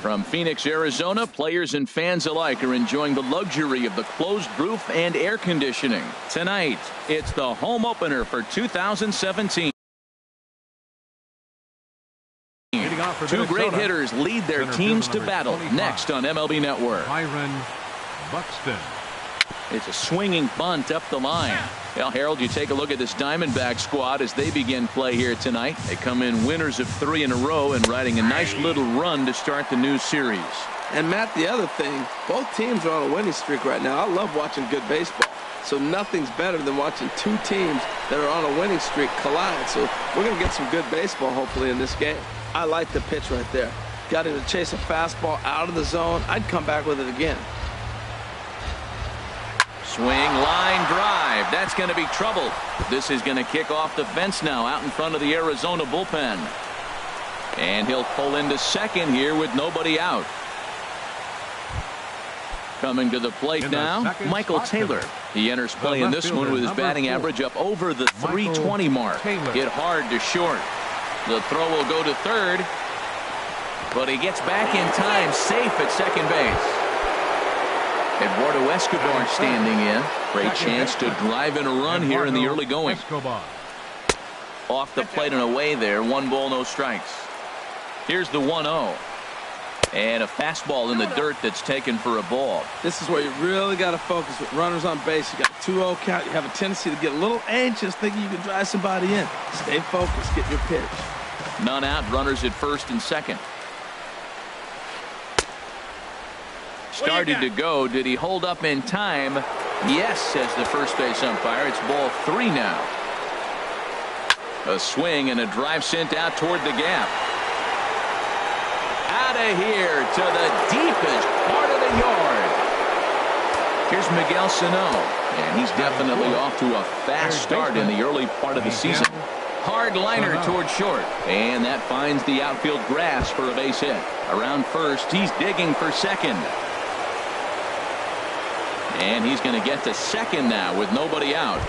From Phoenix, Arizona, players and fans alike are enjoying the luxury of the closed roof and air conditioning. Tonight, it's the home opener for 2017. Two great hitters lead their teams to battle next on MLB Network. Buxton. It's a swinging bunt up the line. Well, Harold, you take a look at this Diamondback squad as they begin play here tonight. They come in winners of 3 in a row and riding a nice little run to start the new series. And, Matt, the other thing, both teams are on a winning streak right now. I love watching good baseball. So nothing's better than watching two teams that are on a winning streak collide. So we're going to get some good baseball, hopefully, in this game. I like the pitch right there. Got him to chase a fastball out of the zone. I'd come back with it again. Swing, line drive. That's going to be trouble. This is going to kick off the fence now out in front of the Arizona bullpen. And he'll pull into second here with nobody out. Coming to the plate now, Michael Taylor. He enters play in this one with his batting average up over the 320 mark. Hit hard to short. The throw will go to third. But he gets back in time, safe at second base. Eduardo Escobar standing in. Great chance to drive in a run here in the early going. Off the plate and away there. 1 ball, no strikes. Here's the 1-0. And a fastball in the dirt that's taken for a ball. This is where you really got to focus with runners on base. You got a 2-0 count. You have a tendency to get a little anxious thinking you can drive somebody in. Stay focused. Get your pitch. None out. Runners at first and second. Started to go. Did he hold up in time? Yes, says the first base umpire. It's ball 3 now. A swing and a drive sent out toward the gap. Out of here to the deepest part of the yard. Here's Miguel Sano, and he's definitely off to a fast start in the early part of the season. Hard liner toward short, and that finds the outfield grass for a base hit. Around first, he's digging for second. And he's going to get to second now with nobody out.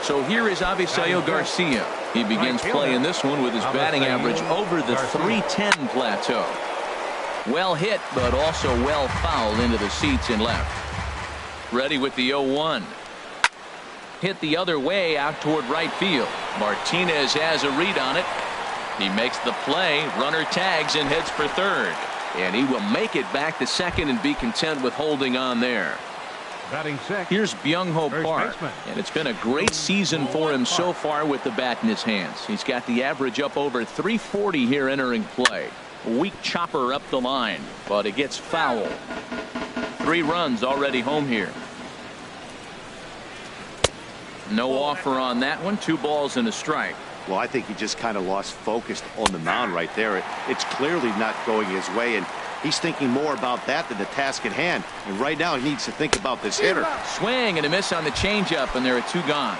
So here is Avisaíl Garcia. He begins playing this one with his batting average over the 310 plateau. Well hit, but also well fouled into the seats in left. Ready with the 0-1. Hit the other way out toward right field. Martinez has a read on it. He makes the play. Runner tags and heads for third. And he will make it back to second and be content with holding on there. Here's Byung-Ho Park, and it's been a great season for him so far with the bat in his hands. He's got the average up over 340 here entering play. A weak chopper up the line, but it gets foul. 3 runs already home here. No offer on that one. 2 balls and a strike. Well, I think he just kind of lost focus on the mound right there. It's clearly not going his way, and he's thinking more about that than the task at hand. And right now he needs to think about this hitter. Swing and a miss on the changeup, and there are 2 gone.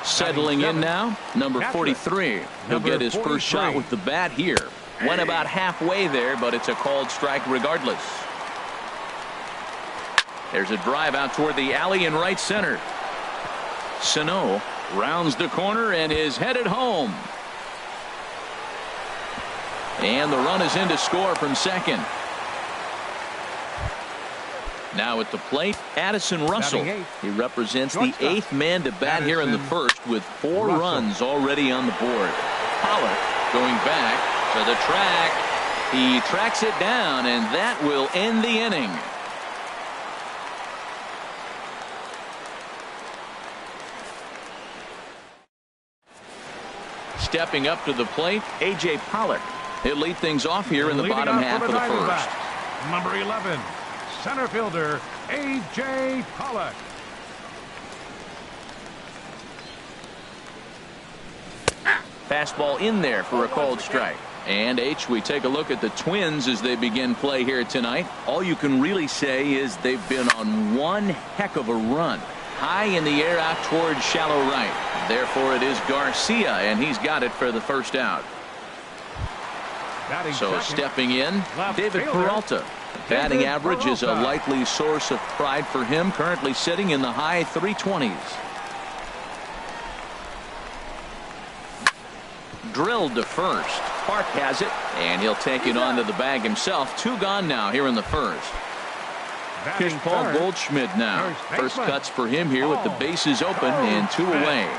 Settling in now, number 43. He'll get his first shot with the bat here. Went about halfway there, but it's a called strike regardless. There's a drive out toward the alley in right center. Sano rounds the corner and is headed home. And the run is in to score from second. Now at the plate, Addison Russell. He represents the 8th man to bat here in the first with 4 runs already on the board. Pollock going back to the track. He tracks it down, and that will end the inning. Stepping up to the plate, A.J. Pollock. He'll lead things off here in the bottom half of the first. Number 11, center fielder A.J. Pollock. Fastball in there for a called strike. And we take a look at the Twins as they begin play here tonight. All you can really say is they've been on one heck of a run. High in the air out towards shallow right. Therefore it is Garcia, and he's got it for the first out. So stepping in, David Peralta. Batting average is a likely source of pride for him, currently sitting in the high 320s. Drilled to first. Park has it, and he'll take it onto the bag himself. 2 gone now here in the first. Here's Paul Goldschmidt now. First cuts for him here with the bases open and 2 away.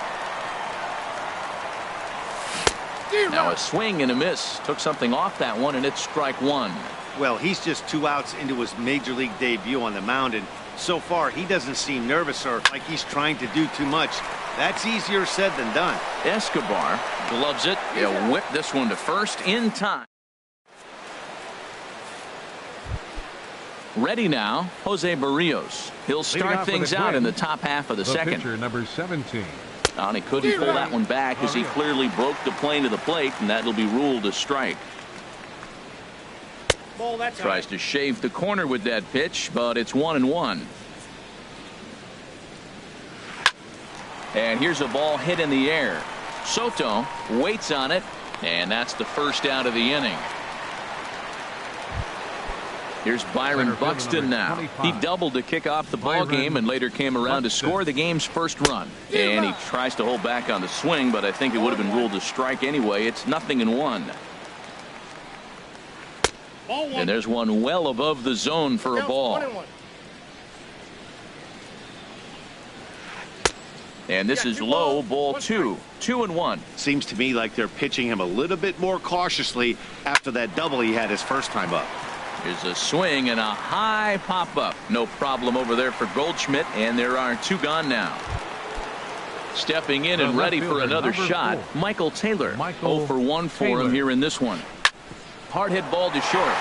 Now a swing and a miss. Took something off that one, and it's strike 1. Well, he's just 2 outs into his major league debut on the mound, and so far he doesn't seem nervous or like he's trying to do too much. That's easier said than done. Escobar gloves it. He'll whip this one to first in time. Ready now, Jose Barrios. He'll start things out in the top half of the second. Pitcher, number 17. And he couldn't pull that one back as he clearly broke the plane to the plate, and that'll be ruled a strike. Tries to shave the corner with that pitch, but it's 1-1. And here's a ball hit in the air. Soto waits on it, and that's the first out of the inning. Here's Byron Buxton now. He doubled to kick off the ball game and later came around to score the game's first run. And he tries to hold back on the swing, but I think it would have been ruled a strike anyway. It's 0-1. And there's one well above the zone for a ball. And this is low, ball 2. 2-1. Seems to me like they're pitching him a little bit more cautiously after that double he had his first time up. Here's a swing and a high pop-up. No problem over there for Goldschmidt, and there are 2 gone now. Stepping in and ready for another shot, Michael Taylor. 0 for 1 for him here in this one. Hard hit ball to short.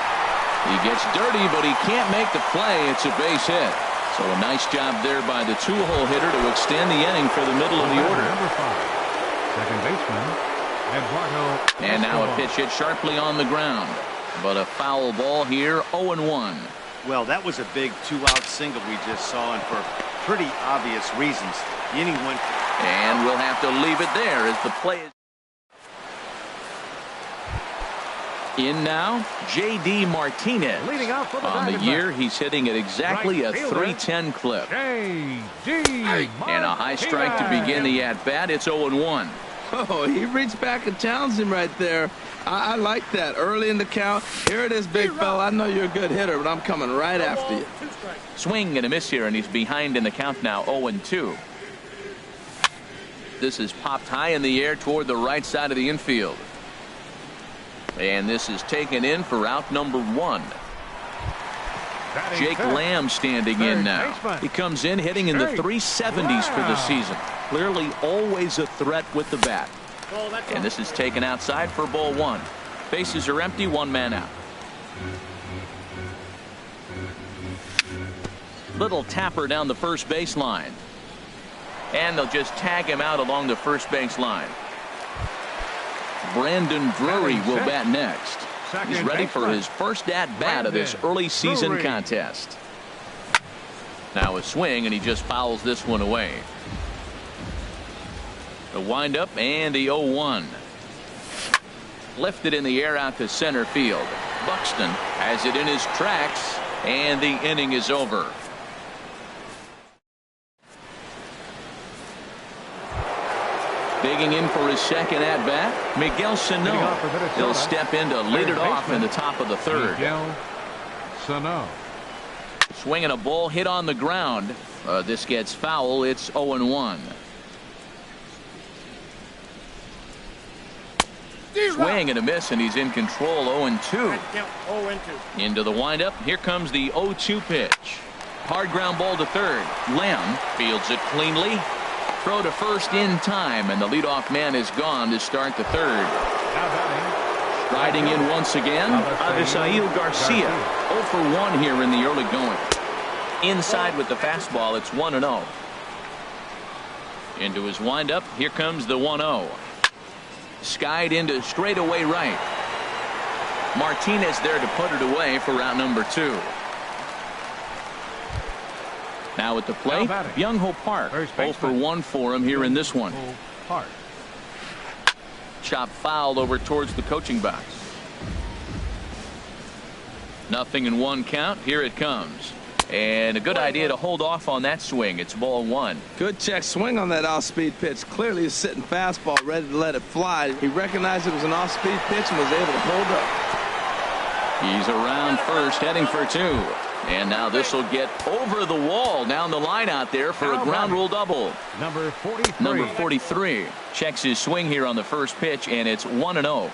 He gets dirty, but he can't make the play. It's a base hit. So a nice job there by the 2-hole hitter to extend the inning for the middle of the order. Number 5, second baseman, Eduardo. And now a pitch hit sharply on the ground. But a foul ball here, 0-1. Well, that was a big 2-out single we just saw, and for pretty obvious reasons. The inning went. And we'll have to leave it there as the play is. In now, J.D. Martinez. Leading off for the On the year, Diamondbacks. he's hitting at exactly a 310 clip. J.D. And a high strike to begin the at-bat. It's 0-1. Oh, he reached back and challenged him right there. I like that. Early in the count. Here it is, big fella. I know you're a good hitter, but I'm coming right after you. Swing and a miss here, and he's behind in the count now, 0-2. This is popped high in the air toward the right side of the infield. And this is taken in for out number 1. Jake Lamb standing in now. He comes in hitting in the 370s for the season. Clearly always a threat with the bat. And this is taken outside for ball 1. Bases are empty, 1 man out. Little tapper down the first baseline. And they'll just tag him out along the first base line. Brandon Drury will bat next. He's ready for his first at-bat of this early season contest. Now a swing, and he just fouls this one away. The windup and the 0-1. Lifted in the air out to center field. Buxton has it in his tracks, and the inning is over. Digging in for his second at-bat, Miguel Sano. He'll step in to lead it off in the top of the third. Miguel Sano. Swinging a ball hit on the ground. This gets foul. It's 0-1. Swing and a miss, and he's in control. 0-2. Into the windup. Here comes the 0-2 pitch. Hard ground ball to third. Lamb fields it cleanly. Throw to first in time, and the leadoff man is gone to start the third. Striding in once again, Avisail Garcia. 0 for 1 here in the early going. Inside with the fastball, it's 1-0. Into his windup, here comes the 1-0. Skied into straightaway right. Martinez there to put it away for route number 2. Now at the plate, Byung-Ho Park. 0 for 1 for him here in this one. Chop foul over towards the coaching box. 0-1 count. Here it comes. And a good idea to hold off on that swing. It's ball one. Good check swing on that off-speed pitch. Clearly he's sitting fastball, ready to let it fly. He recognized it was an off-speed pitch and was able to hold up. He's around first, heading for two. And now this will get over the wall down the line out there for a ground rule double. Number 43. Number 43 checks his swing here on the first pitch, and it's 1-0.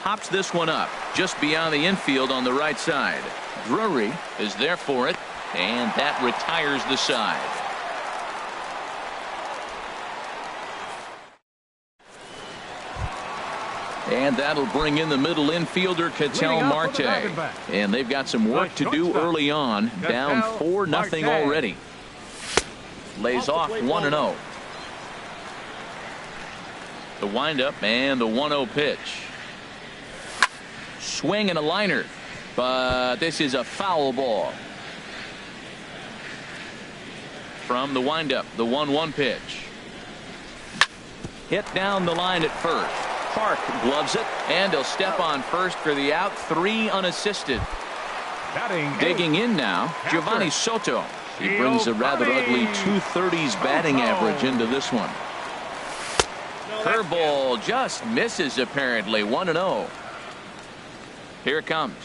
Hops this one up just beyond the infield on the right side. Drury is there for it, and that retires the side. And that'll bring in the middle infielder, Ketel Marte. And they've got some work to do early on, down 4-0 already. Lays off 1-0. The windup and the 1-0 pitch. Swing and a liner, but this is a foul ball. From the windup, the 1-1 pitch. Hit down the line at first. Park gloves it, and he'll step on first for the out. 3 unassisted. Digging in now, Giovanni Soto. He brings a rather ugly 230s batting average into this one. Curveball just misses apparently. 1-0. Here it comes.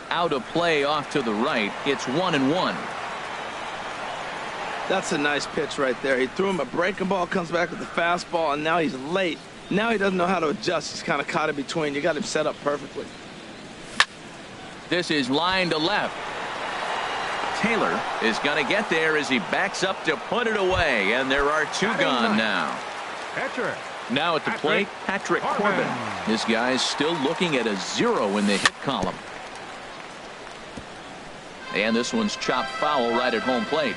Out of play off to the right. It's 1-1. That's a nice pitch right there. He threw him a breaking ball, comes back with the fastball, and now he's late. Now he doesn't know how to adjust. He's kind of caught in between. You got him set up perfectly. This is line to left. Taylor is going to get there as he backs up to put it away, and there are 2 gone now. Now at the plate, Patrick Corbin. This guy's still looking at a 0 in the hit column. And this one's chopped foul right at home plate.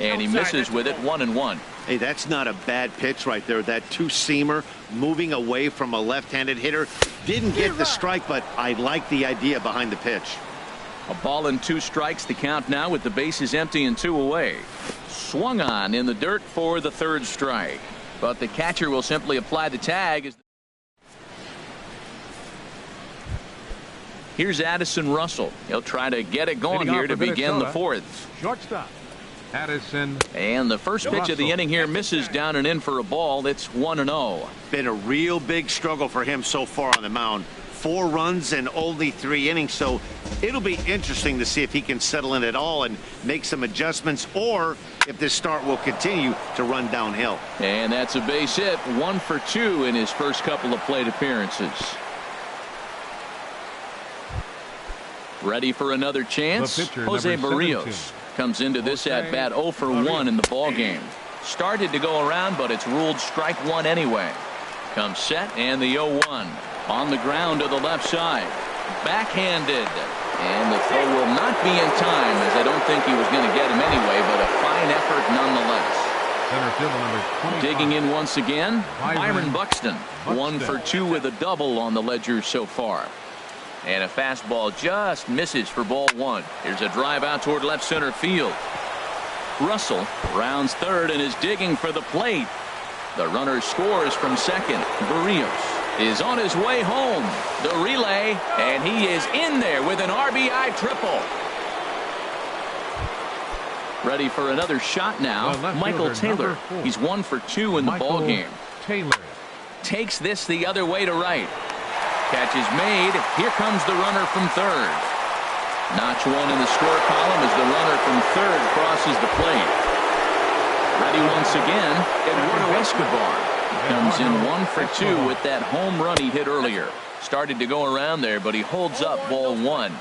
And he misses with it. 1-1. Hey, that's not a bad pitch right there. That two-seamer moving away from a left-handed hitter. Didn't get the strike, but I like the idea behind the pitch. A ball and 2 strikes to count now with the bases empty and 2 away. Swung on in the dirt for the 3rd strike. But the catcher will simply apply the tag. Here's Addison Russell. He'll try to get it going here to begin the 4th. Shortstop Addison. And the first pitch of the inning here misses down and in for a ball. It's 1-0. Been a real big struggle for him so far on the mound. 4 runs and only 3 innings, so it'll be interesting to see if he can settle in at all and make some adjustments, or if this start will continue to run downhill. And that's a base hit. 1 for 2 in his first couple of plate appearances. Ready for another chance? Jose Barrios comes into this at bat 0 for 1 in the ball game. Started to go around, but it's ruled strike 1 anyway. Comes set, and the 0-1 on the ground to the left side. Backhanded, and the throw will not be in time, as I don't think he was going to get him anyway, but a fine effort nonetheless. Digging in once again, Byron Buxton. 1 for 2 with a double on the ledger so far. And a fastball just misses for ball 1. Here's a drive out toward left center field. Russell rounds 3rd and is digging for the plate. The runner scores from 2nd. Barrios is on his way home. The relay, and he is in there with an RBI triple. Ready for another shot now. Michael Taylor. He's 1 for 2 in the ball game. Taylor takes this the other way to right. Catch is made. Here comes the runner from 3rd. Notch 1 in the score column as the runner from 3rd crosses the plate. Ready once again, Eduardo Escobar comes in 1 for 2 with that home run he hit earlier. Started to go around there, but he holds up ball 1.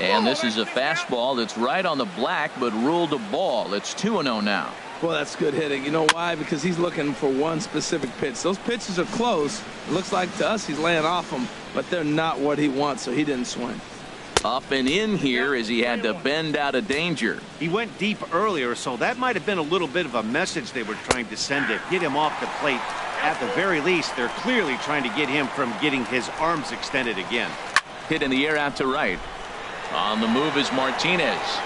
And this is a fastball that's right on the black, but ruled a ball. It's 2-0 now. Well, that's good hitting. You know why? Because he's looking for one specific pitch. Those pitches are close. It looks like to us he's laying off them, but they're not what he wants, so he didn't swing. Up and in here as he had to bend out of danger. He went deep earlier, so that might have been a little bit of a message they were trying to send to get him off the plate. At the very least, they're clearly trying to get him from getting his arms extended again. Hit in the air out to right. On the move is Martinez.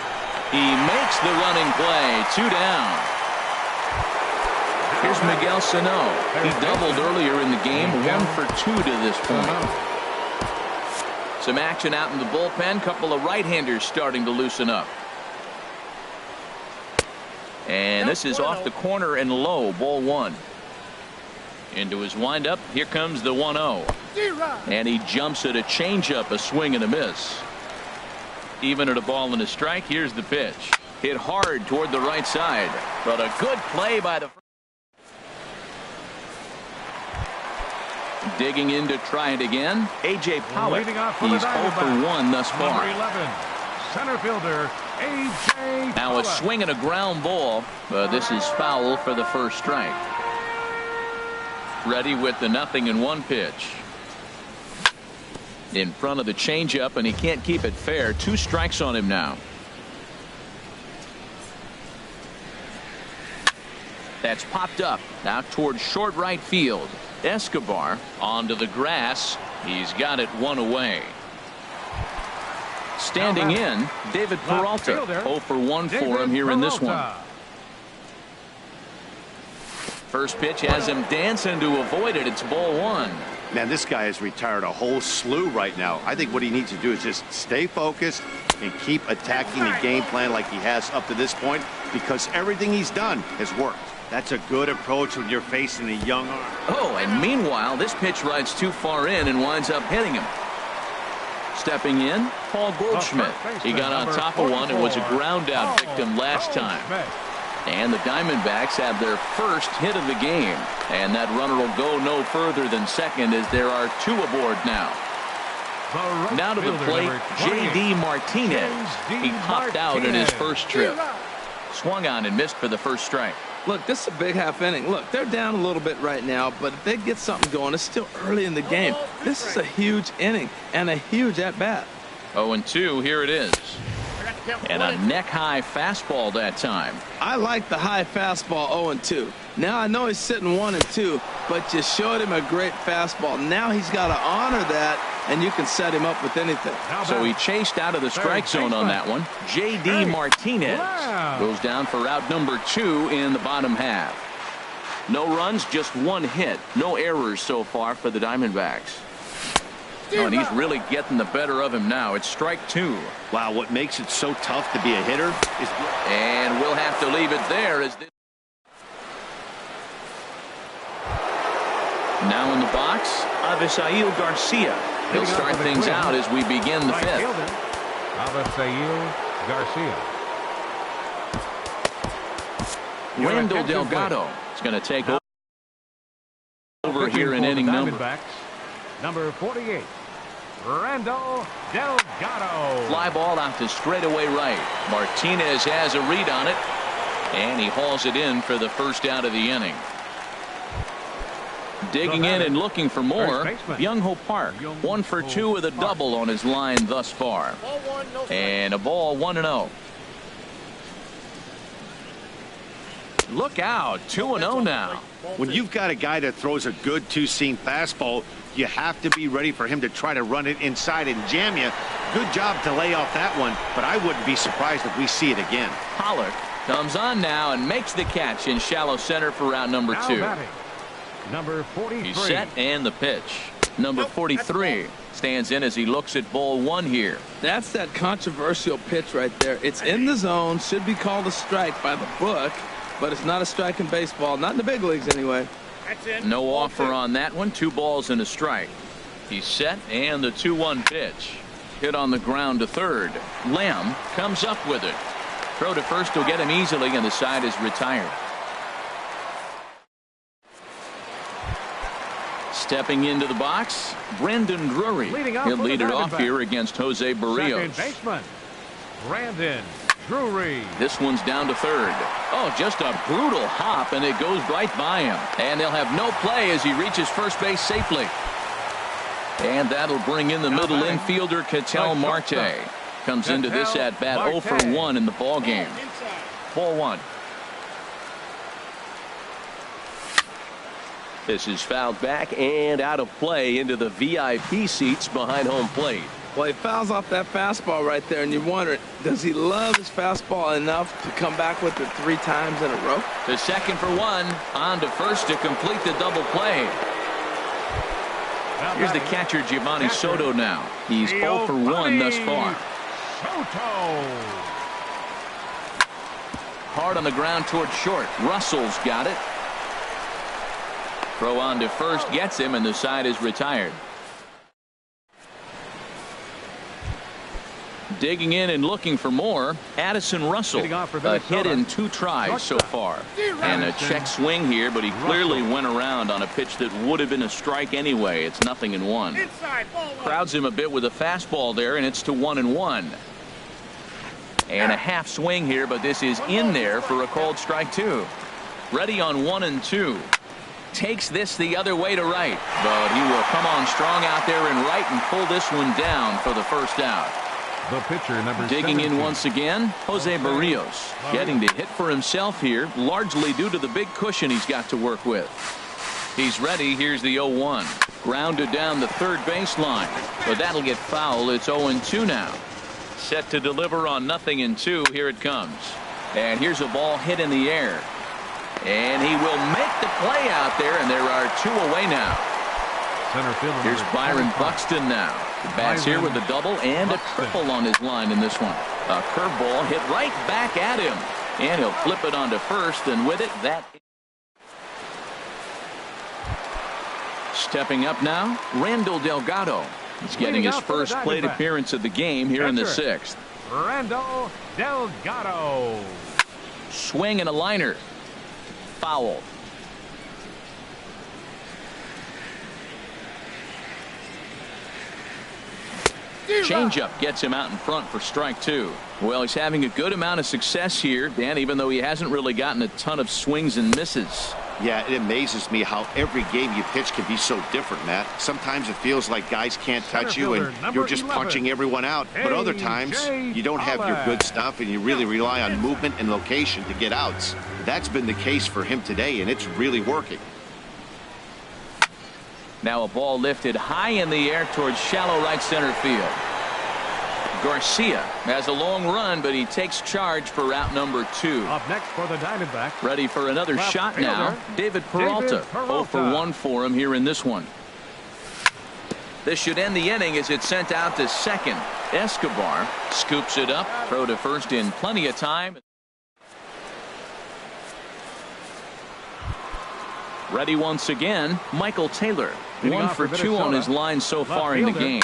He makes the running play. 2 down. Here's Miguel Sano. He doubled earlier in the game, 1 for 2 to this point. Some action out in the bullpen. Couple of right-handers starting to loosen up. And this is off the corner and low, ball 1. Into his windup. Here comes the 1-0. And he jumps at a changeup, a swing and a miss. Even at a ball and a strike. Here's the pitch. Hit hard toward the right side. But a good play by the. Digging in to try it again. A.J. Pollock. He's 0 for 1 thus far. Number 11, center fielder A.J. Now a swing and a ground ball. This is foul for the first strike. Ready with the 0-1 pitch. In front of the changeup, and he can't keep it fair. 2 strikes on him now. That's popped up out towards short right field. Escobar onto the grass. He's got it 1 away. Standing in, David Peralta. 0 for 1 for him here in this one. First pitch has him dancing to avoid it. It's ball 1. Man, this guy has retired a whole slew right now. I think what he needs to do is just stay focused and keep attacking the game plan like he has up to this point, because everything he's done has worked. That's a good approach when you're facing a young arm. Oh, and meanwhile, this pitch rides too far in and winds up hitting him. Stepping in, Paul Goldschmidt. He got on top of one and was a ground out victim last time. And the Diamondbacks have their first hit of the game. And that runner will go no further than second, as there are 2 aboard now. Now to the plate, J.D. Martinez. He popped out in his first trip. Swung on and missed for the first strike. Look, this is a big half inning. Look, they're down a little bit right now, but if they get something going, it's still early in the game. This is a huge inning and a huge at-bat. 0-2, here it is. And a neck-high fastball that time. I like the high fastball 0-2. Now I know he's sitting 1-2, but you showed him a great fastball. Now he's got to honor that, and you can set him up with anything. So he chased out of the strike zone on that one. J.D. Martinez goes down for out number 2 in the bottom half. No runs, just 1 hit. No errors so far for the Diamondbacks. Oh, and he's really getting the better of him now. It's strike 2. Wow, what makes it so tough to be a hitter is. And we'll have to leave it there as this. Now in the box, Avisail Garcia. He'll start things out as we begin the 5th. Avisail Garcia. Randall Delgado is going to take over here in inning number. Number 48, Randall Delgado. Fly ball out to straightaway right. Martinez has a read on it, and he hauls it in for the first out of the inning. Digging in and looking for more, Byung-Ho Park. 1 for 2 with a double on his line thus far. And a ball 1-0. Look out, 2-0 now. When you've got a guy that throws a good 2-seam fastball, you have to be ready for him to try to run it inside and jam you. Good job to lay off that one, but I wouldn't be surprised if we see it again. Pollock comes on now and makes the catch in shallow center for round number 2. Number 43. He's set, and the pitch. Number 43 stands in as he looks at ball 1 here. That's that controversial pitch right there. It's in the zone, should be called a strike by the book, but it's not a strike in baseball, not in the big leagues anyway. No offer on that one. 2 balls and a strike. He's set, and the 2-1 pitch. Hit on the ground to third. Lamb comes up with it. Throw to first will get him easily, and the side is retired. Stepping into the box, Brandon Drury. He'll lead it off here against Jose Barrios. Second baseman, Brandon Drury. This one's down to third. Oh, just a brutal hop, and it goes right by him. And they'll have no play as he reaches first base safely. And that'll bring in the middle infielder, Ketel Marte. Comes into this at-bat 0 for 1 in the ball game. Ball 1. This is fouled back and out of play into the VIP seats behind home plate. Well, he fouls off that fastball right there, and you wonder, does he love his fastball enough to come back with it 3 times in a row? To second for 1, on to first to complete the double play. Here's the catcher, Giovanni Soto now. He's 0 for 1 thus far. Soto. Hard on the ground toward short. Russell's got it. Throw on to first gets him, and the side is retired. Digging in and looking for more, Addison Russell. A hit in 2 tries so far. And a check swing here, but he clearly went around on a pitch that would have been a strike anyway. It's 0-1. Crowds him a bit with a fastball there, and it's to 1-1. And a half swing here, but this is in there for a called strike 2. Ready on 1-2. Takes this the other way to right, but he will come on strong out there and right and pull this one down for the first out. The pitcher, number Digging 17. in once again, Jose Barrios. Getting to hit for himself here, largely due to the big cushion he's got to work with. He's ready. Here's the 0-1. Grounded down the third baseline, but that'll get foul. It's 0-2 now. Set to deliver on 0-2. Here it comes. And here's a ball hit in the air. And he will make the play out there, and there are 2 away now. Center field. Here's Byron Buxton now. The bats here with a double and a triple on his line in this one. A curveball hit right back at him. And he'll flip it onto first, and with it, that. Stepping up now, Randall Delgado. He's getting his first plate appearance of the game here in the 6th. Randall Delgado. Swing and a liner. Foul. Changeup gets him out in front for strike 2. Well, he's having a good amount of success here, Dan, even though he hasn't really gotten a ton of swings and misses. Yeah, it amazes me how every game you pitch can be so different, Matt. Sometimes it feels like guys can't touch you and you're just punching everyone out. But other times you don't have your good stuff and you really rely on movement and location to get outs. That's been the case for him today, and it's really working. Now a ball lifted high in the air towards shallow right center field. Garcia has a long run, but he takes charge for route number 2. Up next for the Diamondbacks. Ready for another shot now. David Peralta. 0 for 1 for him here in this one. This should end the inning as it's sent out to second. Escobar scoops it up. Throw to first in plenty of time. Ready once again, Michael Taylor. 1 for 2 on his line so far in the game.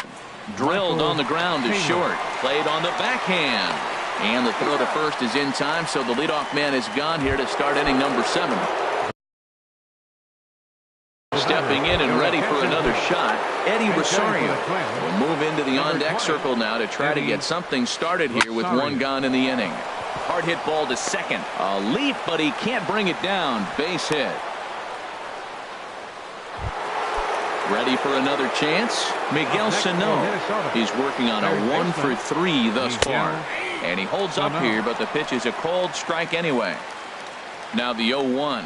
Drilled on the ground to short. Played on the backhand. And the throw to first is in time, so the leadoff man is gone here to start inning number 7. Stepping in and ready for another shot, Eddie Rosario will move into the on-deck circle now to try to get something started here with 1 gone in the inning. Hard hit ball to second. A leap, but he can't bring it down. Base hit. Ready for another chance? Miguel Sano. He's working on a 1 for 3 thus far. And he holds up here, but the pitch is a called strike anyway. Now the 0-1.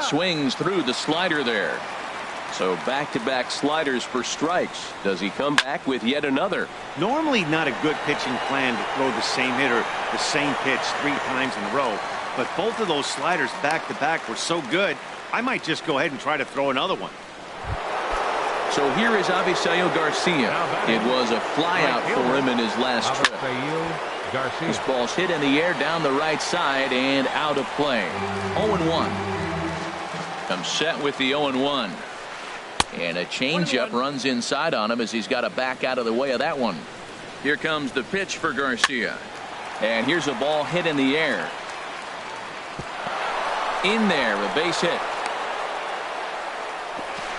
Swings through the slider there. So back-to-back sliders for strikes. Does he come back with yet another? Normally not a good pitching plan to throw the same hitter the same pitch 3 times in a row. But both of those sliders back-to-back were so good, I might just go ahead and try to throw another one. So here is Avisaíl Garcia. It was a flyout for him in his last trip. This ball's hit in the air down the right side and out of play. 0-1. Comes set with the 0-1. And a changeup runs inside on him as he's got to back out of the way of that one. Here comes the pitch for Garcia. And here's a ball hit in the air. In there, a base hit.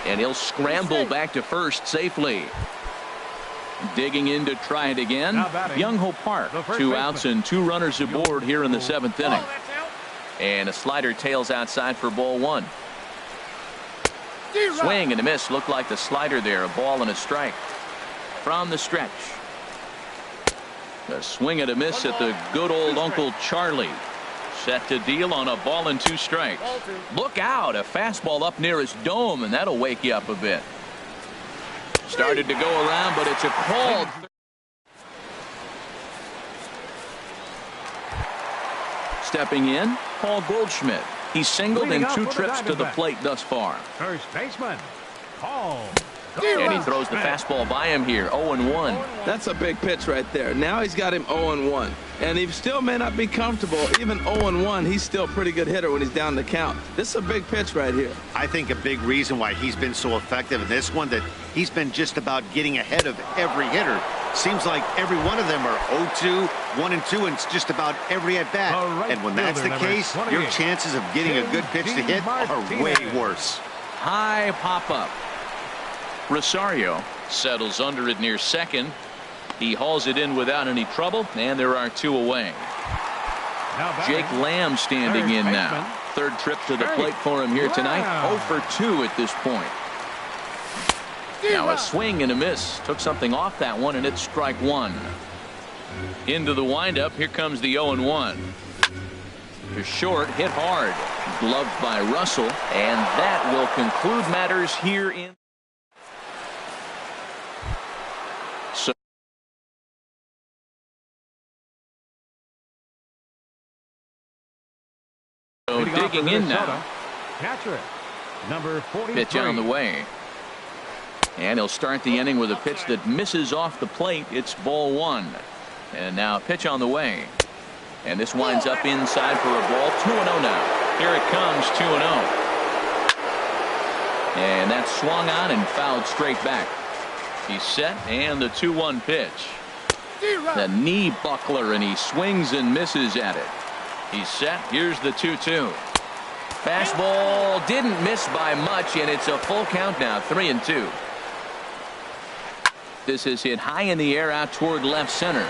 And he'll scramble back to first safely. Digging in to try it again. Young-Ho Park. 2 outs and 2 runners aboard here in the 7th inning. And a slider tails outside for ball 1. Swing and a miss. Looked like the slider there. A ball and a strike. From the stretch. A swing and a miss at the good old Uncle Charlie. Set to deal on a ball and 2 strikes. Look out, a fastball up near his dome, and that'll wake you up a bit. Started to go around, but it's a called. Stepping in, Paul Goldschmidt. He's singled in 2 trips to the plate thus far. First baseman, Paul. And he throws the fastball by him here, 0-1. That's a big pitch right there. Now he's got him 0-1. And he still may not be comfortable. Even 0-1, he's still a pretty good hitter when he's down the count. This is a big pitch right here. I think a big reason why he's been so effective in this one, that he's been just about getting ahead of every hitter. Seems like every one of them are 0-2, 1-2, and it's just about every at-bat. Right, and when that's the case, your chances of getting a good pitch to hit are way worse. High pop-up. Rosario settles under it near second. He hauls it in without any trouble, and there are 2 away. Jake Lamb standing in now. 3rd trip to the plate for him here tonight. 0 for 2 at this point. Now a swing and a miss. Took something off that one, and it's strike 1. Into the windup. Here comes the 0-1. To short, hit hard. Gloved by Russell, and that will conclude matters here in. So digging in now. Catcher, number 43. Pitch on the way. And he'll start the inning with a pitch that misses off the plate. It's ball 1. And now a pitch on the way. And this winds up inside for a ball. 2-0 now. Here it comes, 2-0. And that's swung on and fouled straight back. He's set, and the 2-1 pitch. The knee buckler, and he swings and misses at it. He's set. Here's the 2-2. Fastball didn't miss by much, and it's a full count now, 3-2. This is hit high in the air out toward left center.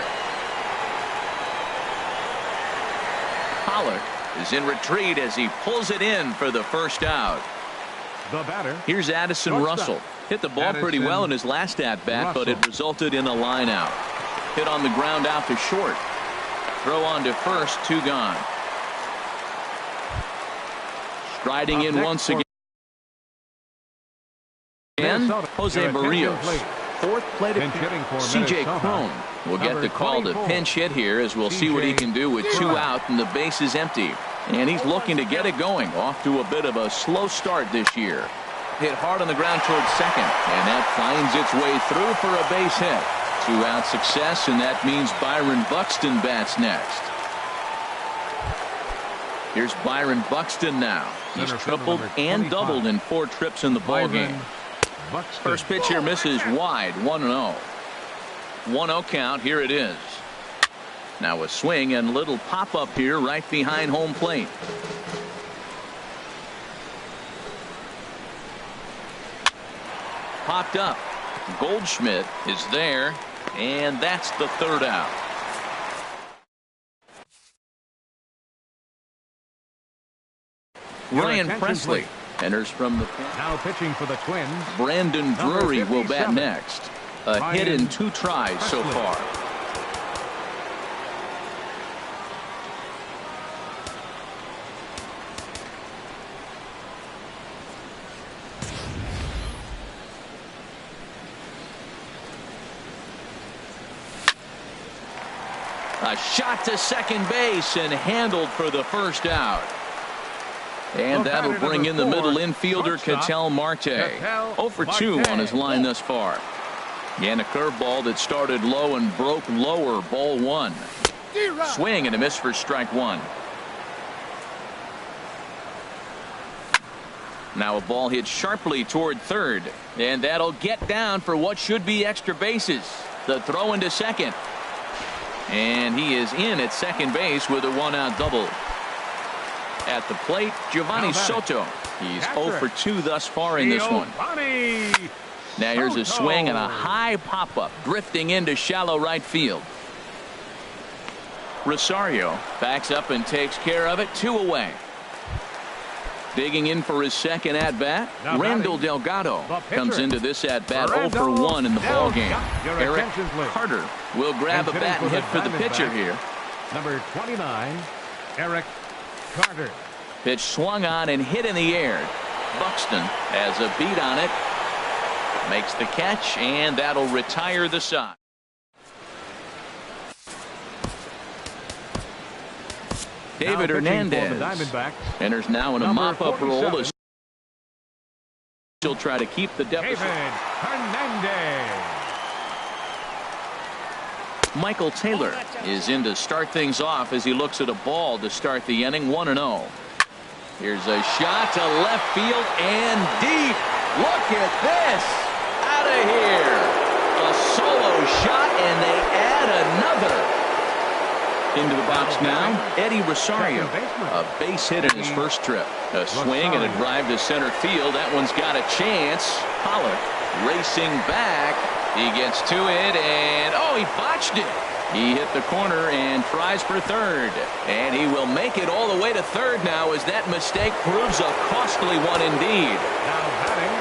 Pollock is in retreat as he pulls it in for the first out. The batter. Here's Addison Russell. Hit the ball pretty well in his last at-bat, but it resulted in a line out. Hit on the ground out to short. Throw on to first, 2 gone. Striding in once again. And Jose Barrios. 4th plate appearance. C.J. Cron will get the call to pinch hit here, as we'll see what he can do with 2 out and the base is empty. And he's looking to get it going. Off to a bit of a slow start this year. Hit hard on the ground towards second, and that finds its way through for a base hit. 2-out success, and that means Byron Buxton bats next. Here's Byron Buxton now. He's tripled and doubled in 4 trips in the ballgame. First pitch here misses wide, 1-0. 1-0 count. Here it is. Now a swing and little pop-up here right behind home plate. Popped up. Goldschmidt is there, and that's the 3rd out. Ryan Presley enters from the pen. Now pitching for the Twins. Brandon Drury will bat next. A hit in 2 tries so far. A shot to second base and handled for the first out. And that'll bring in the middle infielder, Ketel Marte. 0 for 2 on his line thus far. And a curveball that started low and broke lower, ball 1. Swing and a miss for strike 1. Now a ball hit sharply toward third, and that'll get down for what should be extra bases. The throw into second. And he is in at second base with a 1-out double. At the plate, Giovanni Soto. He's 0 for 2 thus far in this one. Now here's a swing and a high pop-up drifting into shallow right field. Rosario backs up and takes care of it. 2 away. Digging in for his second at-bat, Randall Delgado comes into this at-bat 0 for 1 in the ballgame. Eric Carter will grab a bat and hit for the pitcher here. Number 29, Eric Carter. Pitch swung on and hit in the air. Buxton has a beat on it. Makes the catch, and that'll retire the side. David Hernandez enters now in a mop-up role as he'll try to keep the deficit. David Hernandez. Michael Taylor is in to start things off as he looks at a ball to start the inning. 1-0. Here's a shot to left field and deep. Look at this. Out of here. A solo shot, and they add another. Into the box now, Eddie Rosario. A base hit in his first trip. A swing and a drive to center field. That one's got a chance. Pollock racing back. He gets to it, and oh, he botched it. He hit the corner and tries for third. And he will make it all the way to third now as that mistake proves a costly one indeed. Now batting.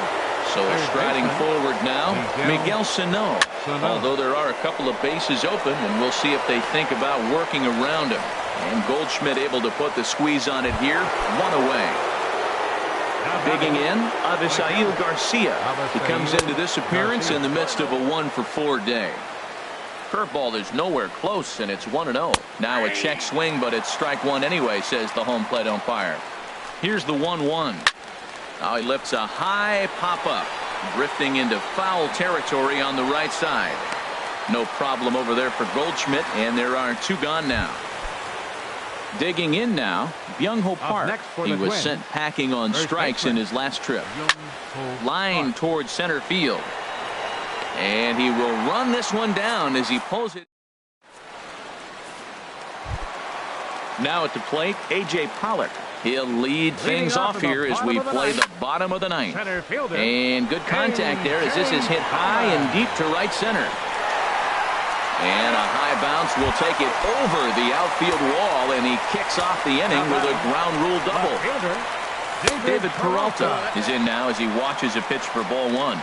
So striding forward now, Miguel Sano. Although there are a couple of bases open, and we'll see if they think about working around him. And Goldschmidt able to put the squeeze on it here. One away. Digging in, Avisail Garcia. He comes into this appearance in the midst of a 1-for-4 day. Curveball is nowhere close, and it's 1-0. Now a check swing, but it's strike one anyway, says the home plate umpire. Here's the 1-1. Now he lifts a high pop-up, drifting into foul territory on the right side. No problem over there for Goldschmidt, and there are two gone now. Digging in now, Byung-Ho Park. He was sent packing on strikes in his last trip. Line towards center field. And he will run this one down as he pulls it. Now at the plate, A.J. Pollock. He'll lead things off here as we play the bottom of the ninth. And good contact there as this is hit high and deep to right center. And a high bounce will take it over the outfield wall, and he kicks off the inning with a ground rule double. David Peralta is in now as he watches a pitch for ball one.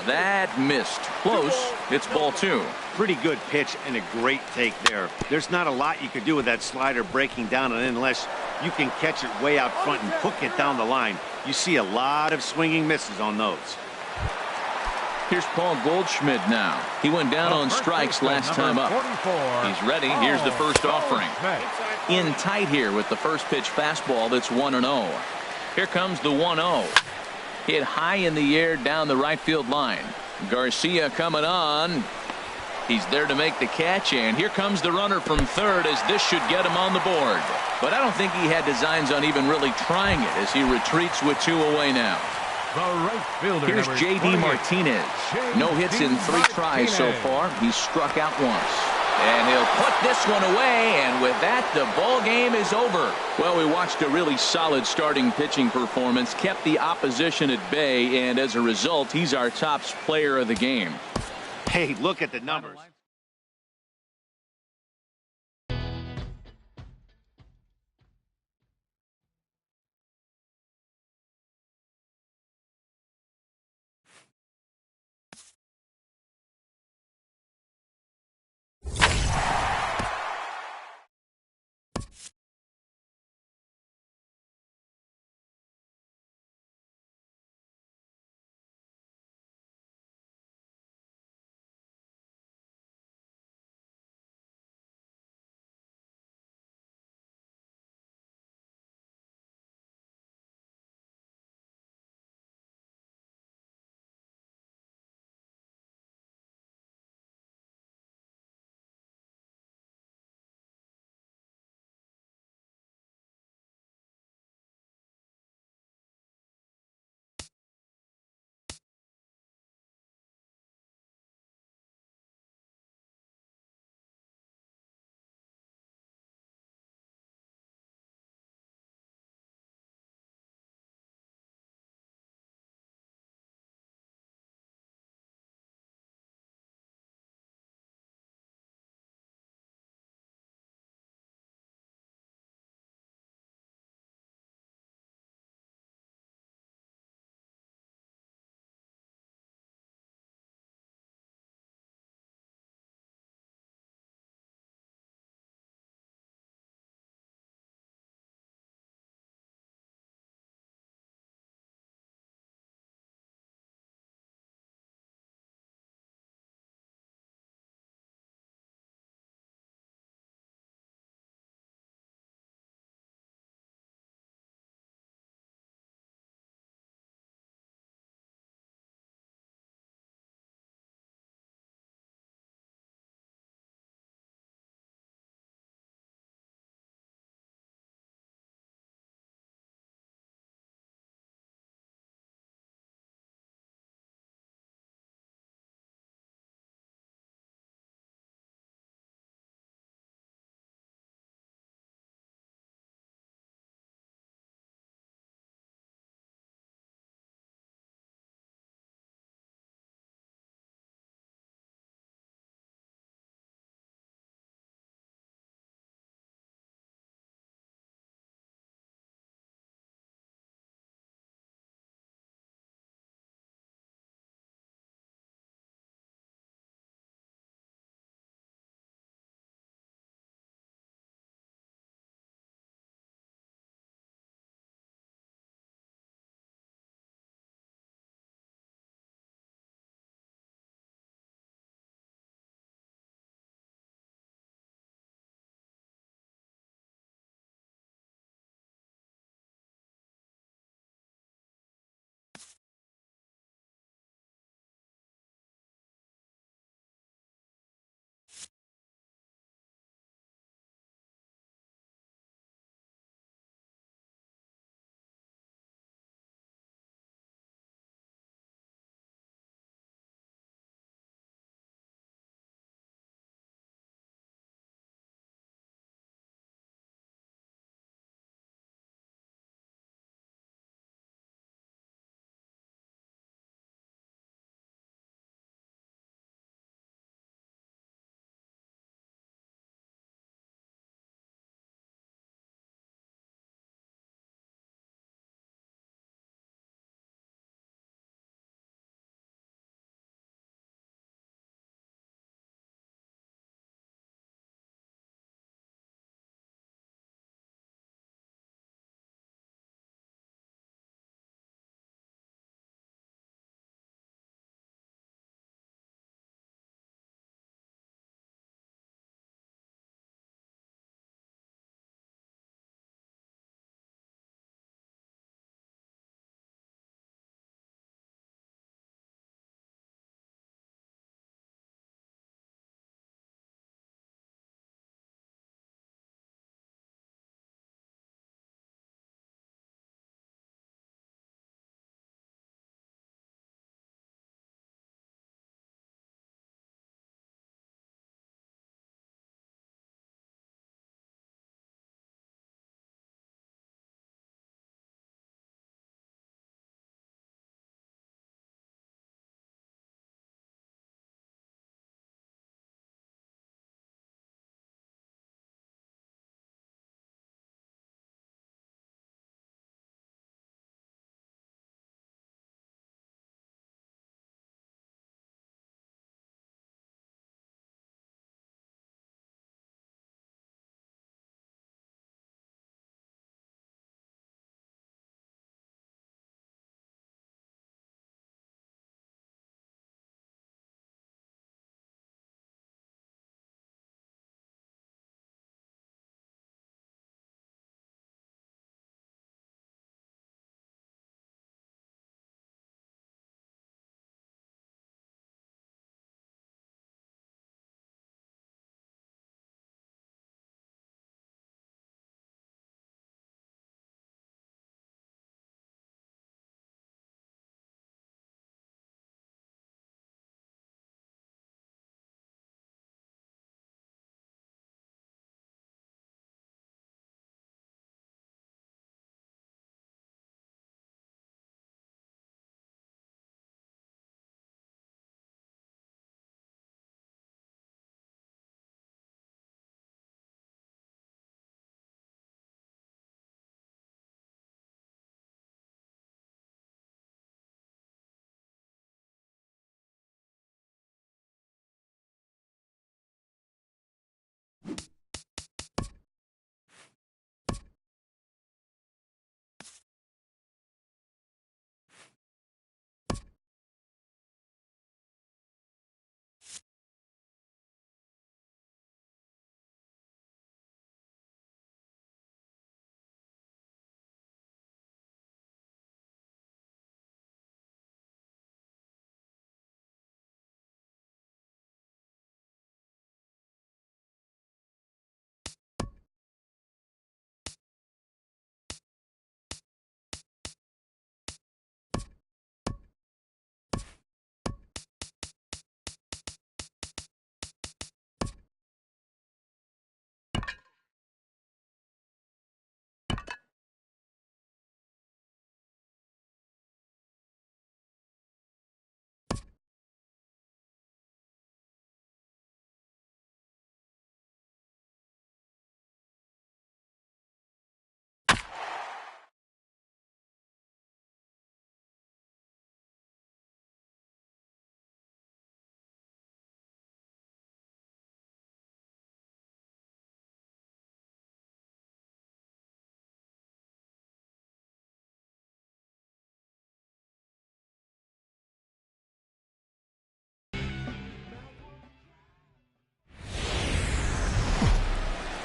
That missed. Close. It's ball two. Pretty good pitch and a great take there. There's not a lot you could do with that slider breaking down unless you can catch it way out front and hook it down the line. You see a lot of swinging misses on those. Here's Paul Goldschmidt now. He went down on strikes last time up. He's ready. Here's the first offering. In tight here with the first pitch fastball that's 1-0. Here comes the 1-0. Hit high in the air down the right field line. Garcia coming on. He's there to make the catch, and here comes the runner from third as this should get him on the board. But I don't think he had designs on even really trying it as he retreats with two away now. Here's J.D. Martinez. No hits in 3 tries so far. He's struck out once. And he'll put this one away, and with that, the ball game is over. Well, we watched a really solid starting pitching performance, kept the opposition at bay, and as a result, he's our top player of the game. Hey, look at the numbers.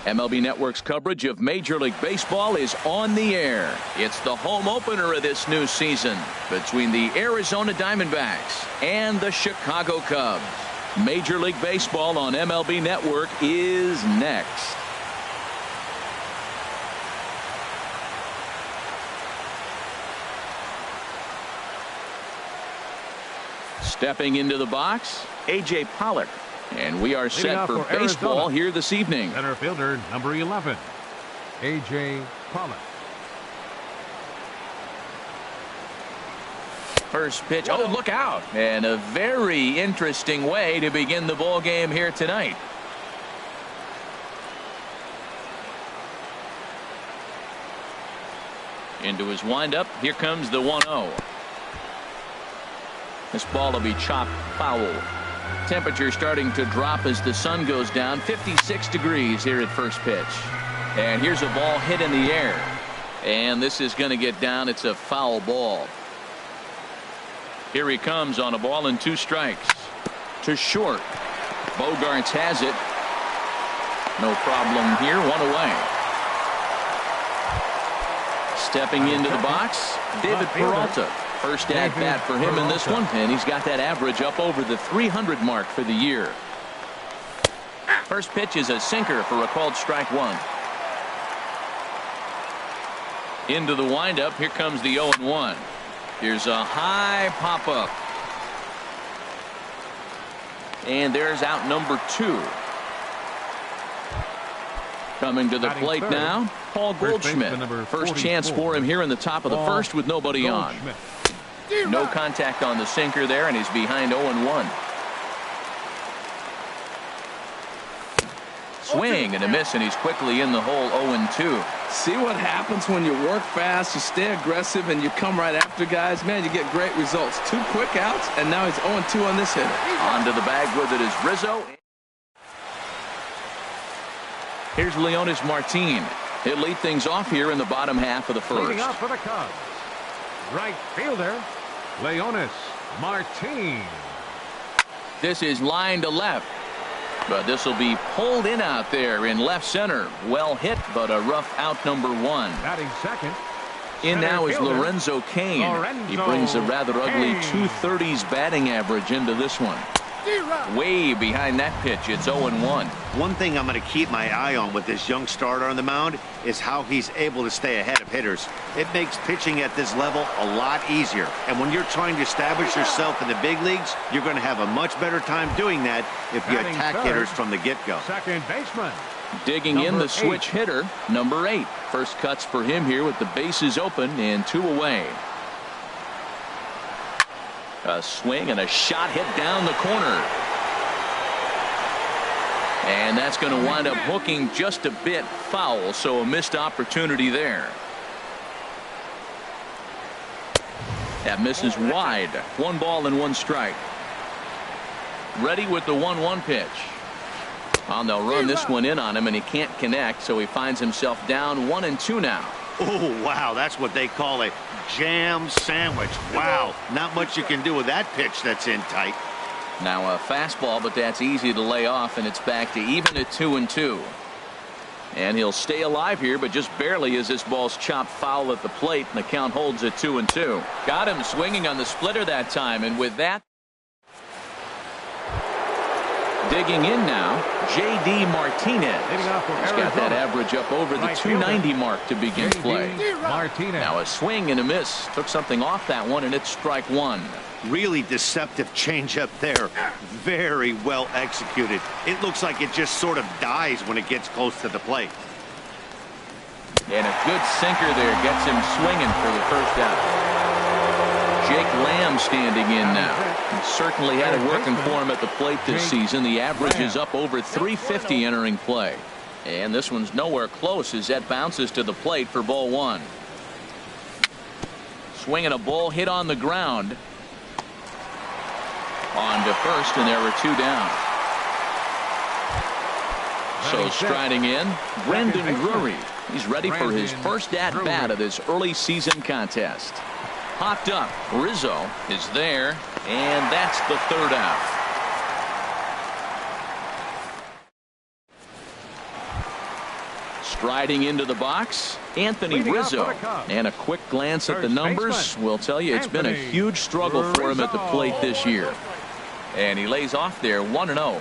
MLB Network's coverage of Major League Baseball is on the air. It's the home opener of this new season between the Arizona Diamondbacks and the Chicago Cubs. Major League Baseball on MLB Network is next. Stepping into the box, A.J. Pollock. And we are set for baseball here this evening. Center fielder, number 11, A.J. Pollock. First pitch. Oh, look out. And a very interesting way to begin the ball game here tonight. Into his windup. Here comes the 1-0. This ball will be chopped foul. Temperature starting to drop as the sun goes down. 56 degrees here at first pitch. And here's a ball hit in the air. And this is going to get down. It's a foul ball. Here he comes on a ball and 2 strikes. To short. Bogarts has it. No problem here. 1 away. Stepping into the box, David Peralta. First at bat for him in this one, and he's got that average up over the 300 mark for the year. First pitch is a sinker for a called strike 1. Into the windup. Here comes the 0-1. Here's a high pop up. And there's out number 2. Coming to the plate now, Paul Goldschmidt. First chance for him here in the top of the first with nobody on. No contact on the sinker there, and he's behind 0-1. Swing and a miss, and he's quickly in the hole. 0-2. See what happens when you work fast, you stay aggressive, and you come right after guys? Man, you get great results. 2 quick outs, and now he's 0-2 on this hitter. Onto the bag with it is Rizzo. Here's Leonis Martin. He'll lead things off here in the bottom half of the first. Leading off for the Cubs, right fielder, Leonis Martin. This is line to left. But this will be pulled in out there in left center. Well hit, but a rough out number 1. Batting second. In now is Lorenzo Cain. He brings a rather ugly 230s batting average into this one. Way behind that pitch. It's 0-1. One thing I'm going to keep my eye on with this young starter on the mound is how he's able to stay ahead of hitters. It makes pitching at this level a lot easier. And when you're trying to establish yourself in the big leagues, you're going to have a much better time doing that if you attack hitters from the get-go. Second baseman. Digging in the switch hitter, number 8. First cuts for him here with the bases open and 2 away. A swing and a shot hit down the corner. And that's going to wind up hooking just a bit foul, so a missed opportunity there. That misses wide. 1 ball and 1 strike. Ready with the 1-1 pitch. And they'll run this one in on him, and he can't connect, so he finds himself down 1-2 now. Oh, wow, that's what they call a jam sandwich. Wow, not much you can do with that pitch that's in tight. Now a fastball, but that's easy to lay off, and it's back to even at 2-2. And he'll stay alive here, but just barely as this ball's chopped foul at the plate, and the count holds at 2-2. Got him swinging on the splitter that time, and with that, digging in now, J.D. Martinez. He's got that average up over the 290 mark to begin play. Now a swing and a miss. Took something off that one, and it's strike 1. Really deceptive changeup there. Very well executed. It looks like it just sort of dies when it gets close to the plate. And a good sinker there gets him swinging for the first out. Jake Lamb standing in now. He certainly had it working for him at the plate this season. The average is up over 350 entering play. And this one's nowhere close as that bounces to the plate for ball 1. Swinging a ball hit on the ground. On to first, and there were 2 down. So striding in, Brendan Drury. He's ready for his first at-bat of this early season contest. Popped up. Rizzo is there, and that's the 3rd out. Striding into the box, Anthony Rizzo. And a quick glance at the numbers will tell you it's been a huge struggle for him at the plate this year. And he lays off there 1-0.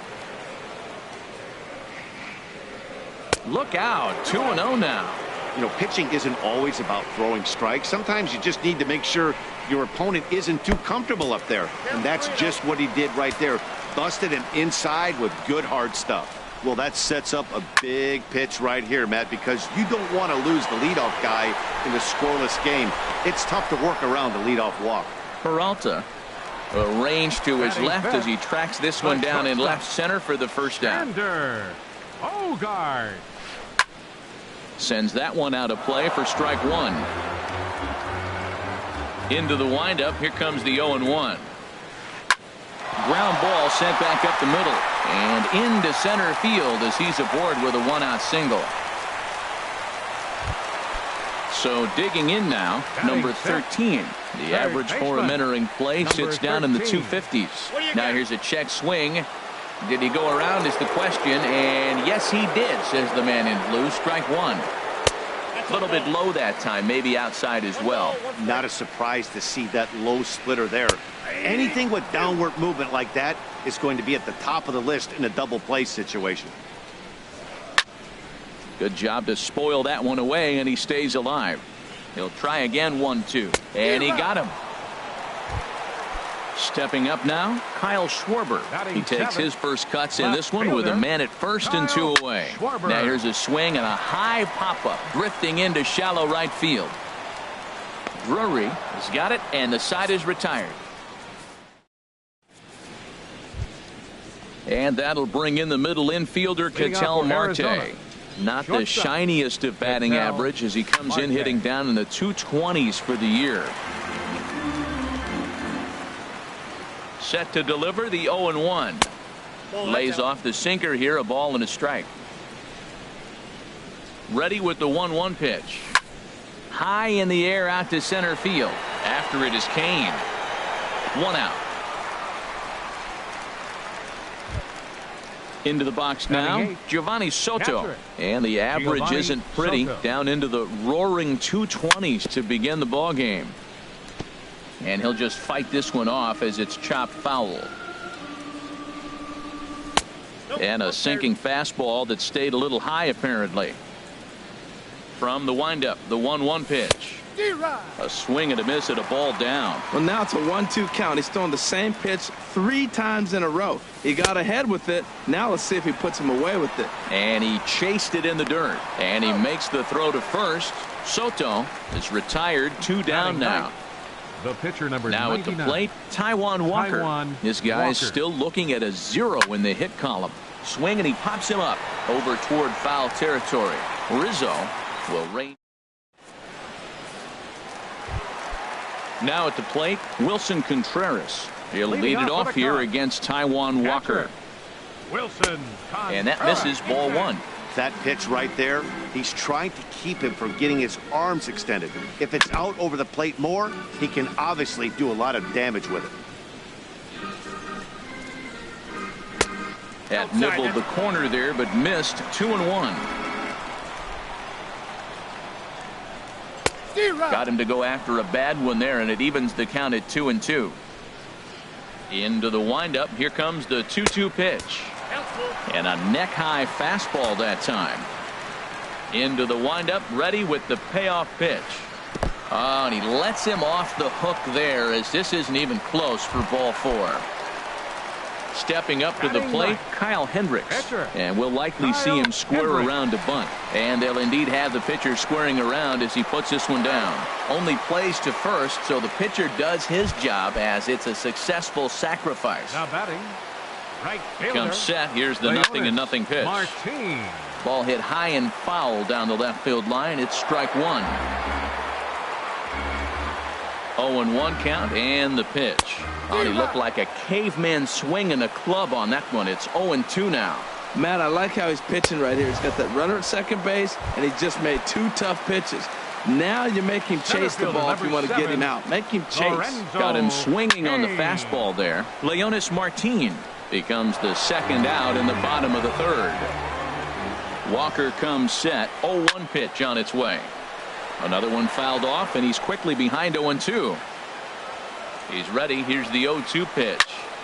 Look out, 2-0 now. You know, pitching isn't always about throwing strikes. Sometimes you just need to make sure your opponent isn't too comfortable up there. And that's just what he did right there. Busted him inside with good hard stuff. Well, that sets up a big pitch right here, Matt, because you don't want to lose the leadoff guy in a scoreless game. It's tough to work around the leadoff walk. Peralta, a range to his left as he tracks this one down in left center for the first down. Sends that one out of play for strike one. Into the windup. Here comes the 0-1. Ground ball sent back up the middle and into center field as he's aboard with a one-out single. So digging in now, number 13. The average for him entering play sits down in the 250s. Now here's a check swing. Did he go around is the question, and yes he did, says the man in blue. Strike one. A little bit low that time, maybe outside as well. Not a surprise to see that low splitter there. Anything with downward movement like that is going to be at the top of the list in a double play situation. Good job to spoil that one away, and he stays alive. He'll try again, 1-2, and he got him. Stepping up now, Kyle Schwarber. He takes his first cuts in this one with a man at first and 2 away. Now here's a swing and a high pop-up drifting into shallow right field. Drury has got it, and the side is retired. And that'll bring in the middle infielder, Ketel Marte. Not the shiniest of batting average as he comes in hitting down in the 220s for the year. Set to deliver the 0-1. Lays off the sinker here, a ball and a strike. Ready with the 1-1 pitch. High in the air out to center field. After it is Kane. 1 out. Into the box now, Giovanni Soto. And the average isn't pretty. Down into the roaring 220s to begin the ball game. And he'll just fight this one off as it's chopped foul. And a sinking fastball that stayed a little high apparently. From the windup, the 1-1 pitch. A swing and a miss at a ball down. Well, now it's a 1-2 count. He's throwing the same pitch 3 times in a row. He got ahead with it. Now let's see if he puts him away with it. And he chased it in the dirt. And he makes the throw to first. Soto is retired, 2 down now. The pitcher number now 99. At the plate, Taijuan Walker. This guy's still looking at a 0 in the hit column. Swing and he pops him up over toward foul territory. Rizzo will reign. Now at the plate, Wilson Contreras. He'll lead it off here against Taijuan Walker. Wilson. And that misses ball 1. That pitch right there, he's trying to keep him from getting his arms extended. If it's out over the plate more, he can obviously do a lot of damage with it. Had nibbled the corner there, but missed. 2-1. Got him to go after a bad one there, and it evens the count at 2-2. Into the windup. Here comes the 2-2 pitch. And a neck-high fastball that time. Into the windup, ready with the payoff pitch. Oh, and he lets him off the hook there as this isn't even close for ball 4. Stepping up to the plate, Kyle Hendricks. And we'll likely see him square around to bunt. And they'll indeed have the pitcher squaring around as he puts this one down. Only plays to first, so the pitcher does his job as it's a successful sacrifice. Now batting. Right fielder. Comes set. Here's the 0-0 pitch. Martin. Ball hit high and foul down the left field line. It's strike 1. 0-1 count and the pitch. Oh, he looked like a caveman swinging a club on that one. It's 0-2 now. Matt, I like how he's pitching right here. He's got that runner at second base, and he just made 2 tough pitches. Now you make him chase the ball if you want to get him out. Make him chase. Got him swinging on the fastball there. Leonis Martin becomes the second out in the bottom of the 3rd. Walker comes set. 0-1 pitch on its way. Another one fouled off, and he's quickly behind 0-2. He's ready. Here's the 0-2 pitch.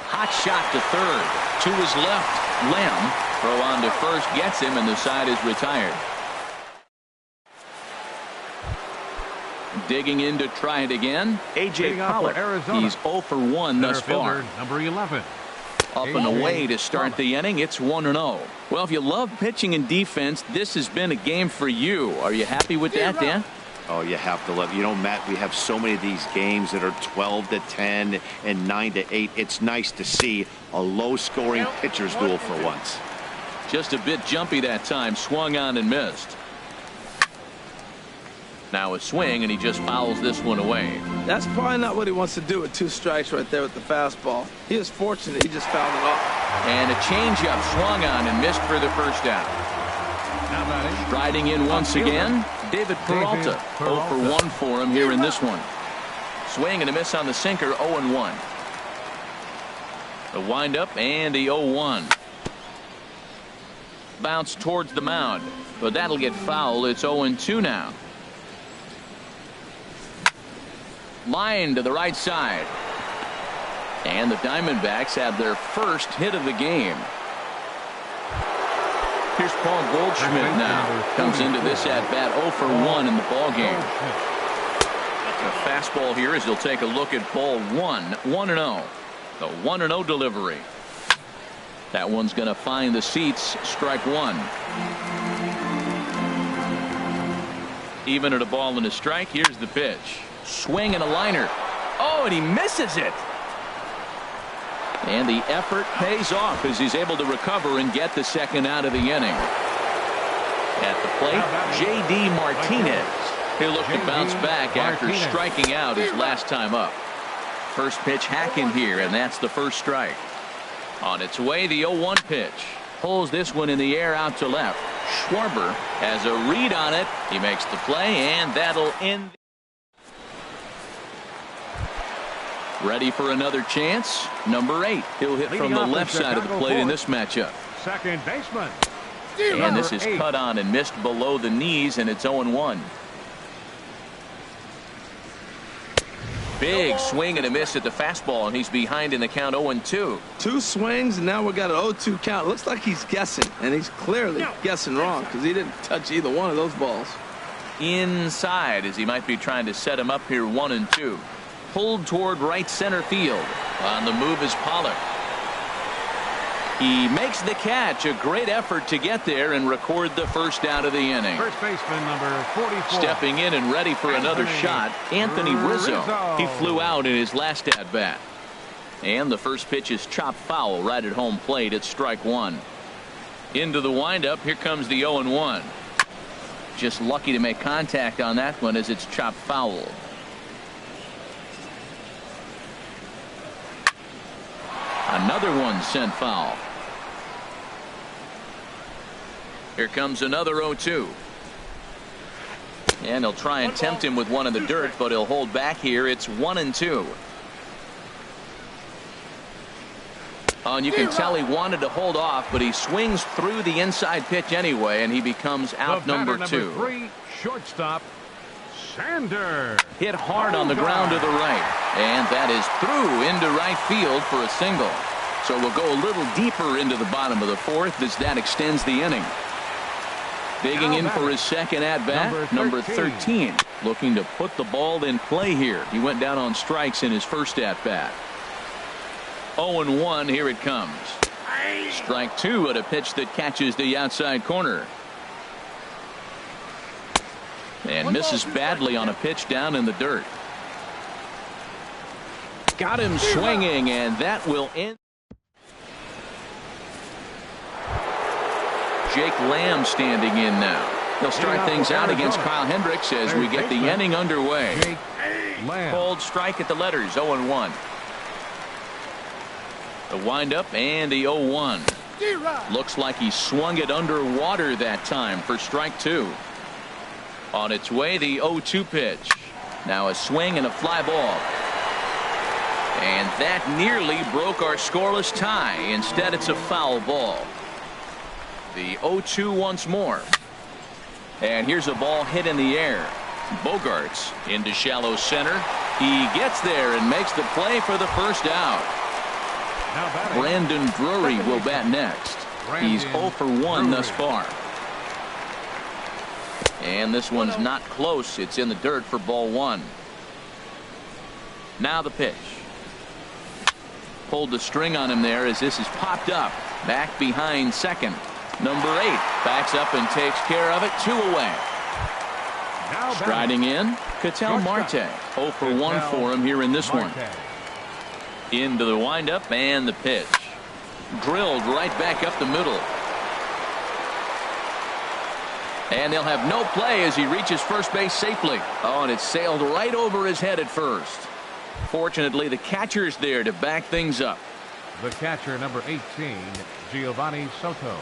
Hot shot to third. To his left. Lamb. Throw on to first. Gets him, and the side is retired. Digging in to try it again. A.J. Pollock. He's 0 for 1 thus far. Number 11. Up and away to start the inning. It's 1-0. Well, if you love pitching and defense, this has been a game for you. Are you happy with that, Dan? Oh, you have to love. You know, Matt, we have so many of these games that are 12-10 and 9-8. It's nice to see a low-scoring pitcher's duel for once. Just a bit jumpy that time. Swung on and missed. Now a swing, and he just fouls this one away. That's probably not what he wants to do with 2 strikes right there with the fastball. He was fortunate. He just fouled it off. And a changeup swung on and missed for the first out. Striding in once again, David Peralta. 0 for 1 for him here in this one. Swing and a miss on the sinker. 0-1. The windup and the 0-1. Bounce towards the mound, but that'll get foul. It's 0-2 now. Line to the right side. And the Diamondbacks have their first hit of the game. Here's Paul Goldschmidt now. Comes into this at bat 0 for 1 in the ball game. A fastball here as he'll take a look at ball 1. 1-0. The 1-0 delivery. That one's going to find the seats. Strike 1. Even at a ball and a strike. Here's the pitch. Swing and a liner. Oh, and he misses it. And the effort pays off as he's able to recover and get the second out of the inning. At the plate, J.D. Martinez. He'll look to bounce back after striking out his last time up. First pitch hacking here, and that's the first strike. On its way, the 0-1 pitch. Pulls this one in the air out to left. Schwarber has a read on it. He makes the play, and that'll end. Ready for another chance. Number 8. He'll hit from the left side of the plate in this matchup. Second baseman. And this is cut on and missed below the knees, and it's 0-1. Big swing and a miss at the fastball, and he's behind in the count 0-2. 2 swings, and now we got an 0-2 count. Looks like he's guessing, and he's clearly guessing wrong because he didn't touch either one of those balls. Inside as he might be trying to set him up here 1-2. Pulled toward right center field. On the move is Pollock. He makes the catch. A great effort to get there and record the first out of the inning. First baseman number 44. Stepping in and ready for another shot, Anthony Rizzo. He flew out in his last at bat. And the first pitch is chopped foul right at home plate. It's strike 1. Into the windup. Here comes the 0-1. Just lucky to make contact on that one as it's chopped foul. Another one sent foul. Here comes another 0-2. And he'll try and tempt him with one in the dirt, but he'll hold back here. It's 1-2. Oh, and you can tell he wanted to hold off, but he swings through the inside pitch anyway, and he becomes out number 2. 3, shortstop Sander. Hit hard on the ground to the right, and that is through into right field for a single. So we'll go a little deeper into the bottom of the 4th as that extends the inning. Digging in for his second at bat, number 13, looking to put the ball in play here. He went down on strikes in his first at bat. 0-1, here it comes. Strike 2 at a pitch that catches the outside corner. And misses badly on a pitch down in the dirt. Got him swinging, and that will end. Jake Lamb standing in now. He'll start things out against Kyle Hendricks as we get the inning underway. Cold strike at the letters, 0-1. The windup and the 0-1. Looks like he swung it underwater that time for strike 2. On its way, the 0-2 pitch. Now a swing and a fly ball. And that nearly broke our scoreless tie. Instead, it's a foul ball. The 0-2 once more. And here's a ball hit in the air. Bogarts into shallow center. He gets there and makes the play for the first out. Brandon Drury will bat next. He's 0 for 1 thus far. And this one's not close. It's in the dirt for ball 1. Now the pitch. Pulled the string on him there as this is popped up. Back behind second. Number 8 backs up and takes care of it. 2 away. Striding in, Ketel Marte. 0 for 1 for him here in this one. Into the windup and the pitch. Drilled right back up the middle. And they'll have no play as he reaches first base safely. Oh, and it sailed right over his head at first. Fortunately, the catcher's there to back things up. The catcher, number 18, Giovanni Soto.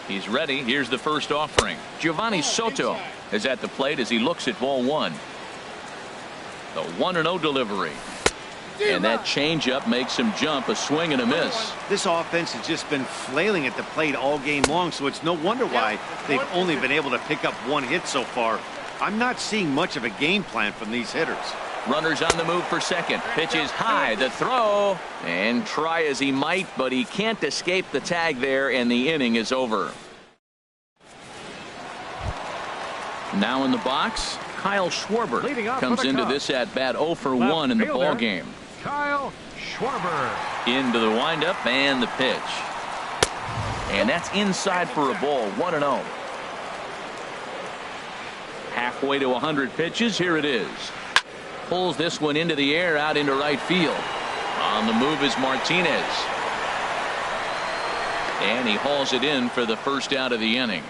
He's ready. Here's the first offering. Giovanni Soto is at the plate as he looks at ball 1. The 1-0 delivery. And that changeup makes him jump. A swing and a miss. This offense has just been flailing at the plate all game long, so it's no wonder why they've only been able to pick up 1 hit so far. I'm not seeing much of a game plan from these hitters. Runners on the move for second. Pitch is high. The throw. And try as he might, but he can't escape the tag there, and the inning is over. Now in the box, Kyle Schwarber comes into this at bat 0 for 1 in the ball game. Kyle Schwarber. Into the windup and the pitch. And that's inside for a ball. 1-0. Halfway to 100 pitches. Here it is. Pulls this one into the air out into right field. On the move is Martinez. And he hauls it in for the first out of the inning.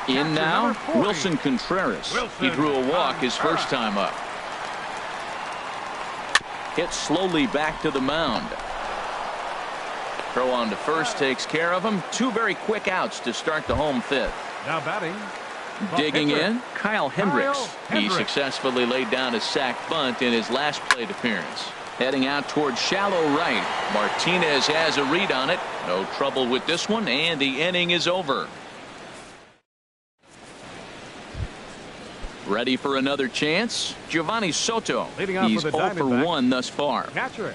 In now, Wilson Contreras. He drew a walk his first time up. Hit slowly back to the mound. Throw on to first takes care of him. 2 very quick outs to start the home 5th. Now batting. Digging in, Kyle Hendricks. He successfully laid down a sac bunt in his last plate appearance. Heading out towards shallow right. Martinez has a read on it. No trouble with this one, and the inning is over. Ready for another chance? Giovanni Soto. He's 0 for 1 thus far. Catcher,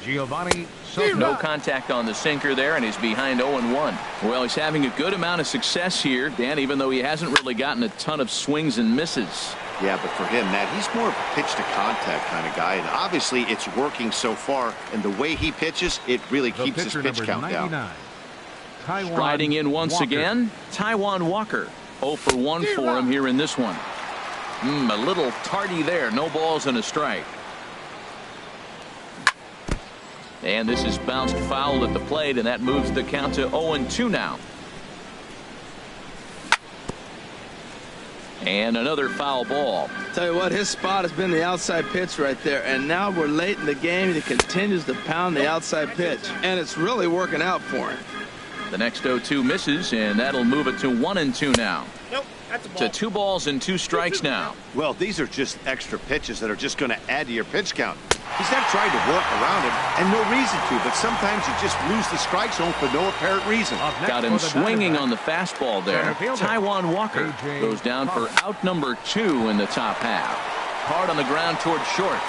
Giovanni Soto. No contact on the sinker there, and he's behind 0-1. Well, he's having a good amount of success here, Dan, even though he hasn't really gotten a ton of swings and misses. Yeah, but for him, Matt, he's more of a pitch to contact kind of guy, and obviously it's working so far, and the way he pitches, it really keeps his pitch count down. Striding in once again, Taijuan Walker. 0 for 1 for him here in this one. A little tardy there. No balls and a strike. And this is bounced foul at the plate, and that moves the count to 0-2 now. And another foul ball. Tell you what, his spot has been the outside pitch right there, and now we're late in the game. He continues to pound the outside pitch, and it's really working out for him. The next 0-2 misses, and that'll move it to 1-2 now. Nope, that's a ball. To 2 balls and 2 strikes now. Well, these are just extra pitches that are just going to add to your pitch count. He's not trying to work around him, and no reason to, but sometimes you just lose the strike zone for no apparent reason. Got him swinging on the fastball there. Taijuan Walker goes down for out number 2 in the top half. Hard on the ground towards short.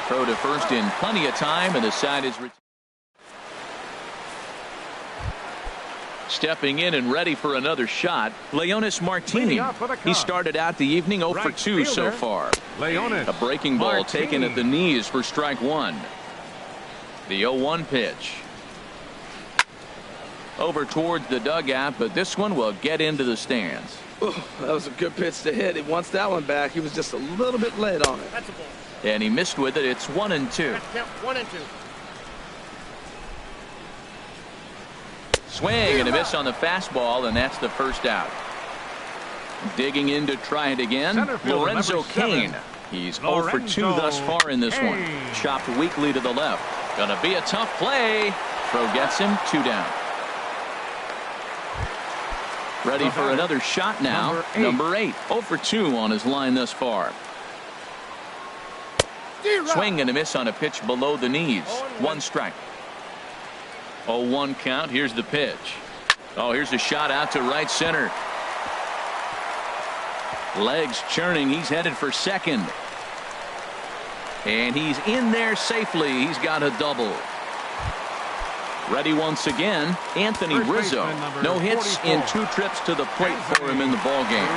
Throw to first in plenty of time, and the side is retired. Stepping in and ready for another shot, Leonis Martini. He started out the evening 0 for 2 so far. A breaking ball taken at the knees for strike 1. The 0-1 pitch. Over towards the dugout, but this one will get into the stands. Ooh, that was a good pitch to hit. He wants that one back. He was just a little bit late on it. That's a ball. And he missed with it. It's 1-2. 1-2. Swing and a miss on the fastball, and that's the first out. Digging in to try it again, Lorenzo Cain. He's 0 for 2 thus far in this one. Chopped weakly to the left. Gonna be a tough play. Throw gets him, 2 down. Ready for another shot now. Number 8. 0 for 2 on his line thus far. Swing and a miss on a pitch below the knees. 1 strike. 0-1 count. Here's the pitch. Oh, here's a shot out to right center. Legs churning. He's headed for second. And he's in there safely. He's got a double. Ready once again, Anthony Rizzo. No hits in 2 trips to the plate for him in the ballgame.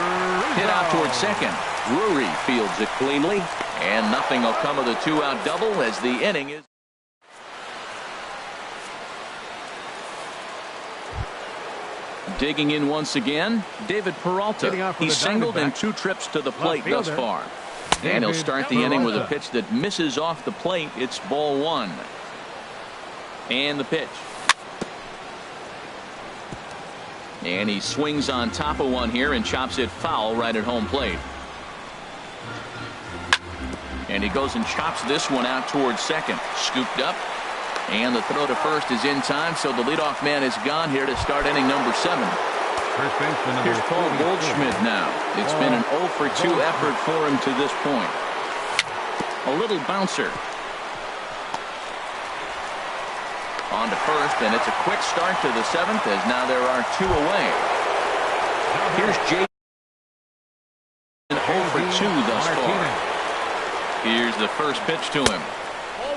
Hit out towards second. Drury fields it cleanly. And nothing will come of the 2-out double as the inning is. Digging in once again, David Peralta. He's singled in 2 trips to the plate thus far. And he'll start the inning with a pitch that misses off the plate. It's ball 1. And the pitch. And he swings on top of one here and chops it foul right at home plate. And he goes and chops this one out towards second. Scooped up. And the throw to first is in time, so the leadoff man is gone here to start inning number 7. Here's Paul Goldschmidt now. It's been an 0 for 2 effort for him to this point. A little bouncer. On to first, and it's a quick start to the 7th as now there are 2 away. Here's Jay. 0 for 2 thus far. Here's the first pitch to him.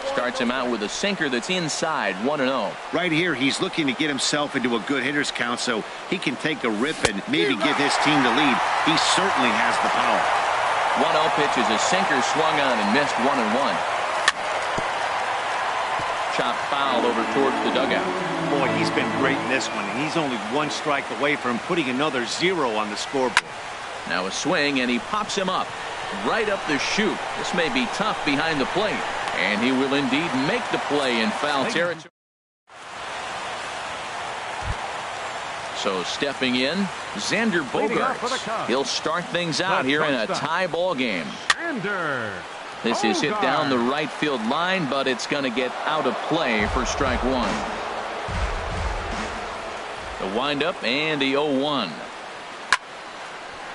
Starts him out with a sinker that's inside, 1-0. Right here, he's looking to get himself into a good hitter's count so he can take a rip and maybe give his team the lead. He certainly has the power. 1-0 pitch is a sinker swung on and missed, 1-1. Chop foul over towards the dugout. Boy, he's been great in this one, and he's only 1 strike away from putting another 0 on the scoreboard. Now a swing, and he pops him up. Right up the chute. This may be tough behind the plate. And he will indeed make the play in foul territory. So stepping in, Xander Bogaerts. He'll start things out here in a tie ball game. This is hit down the right field line, but it's going to get out of play for strike 1. The windup and the 0-1.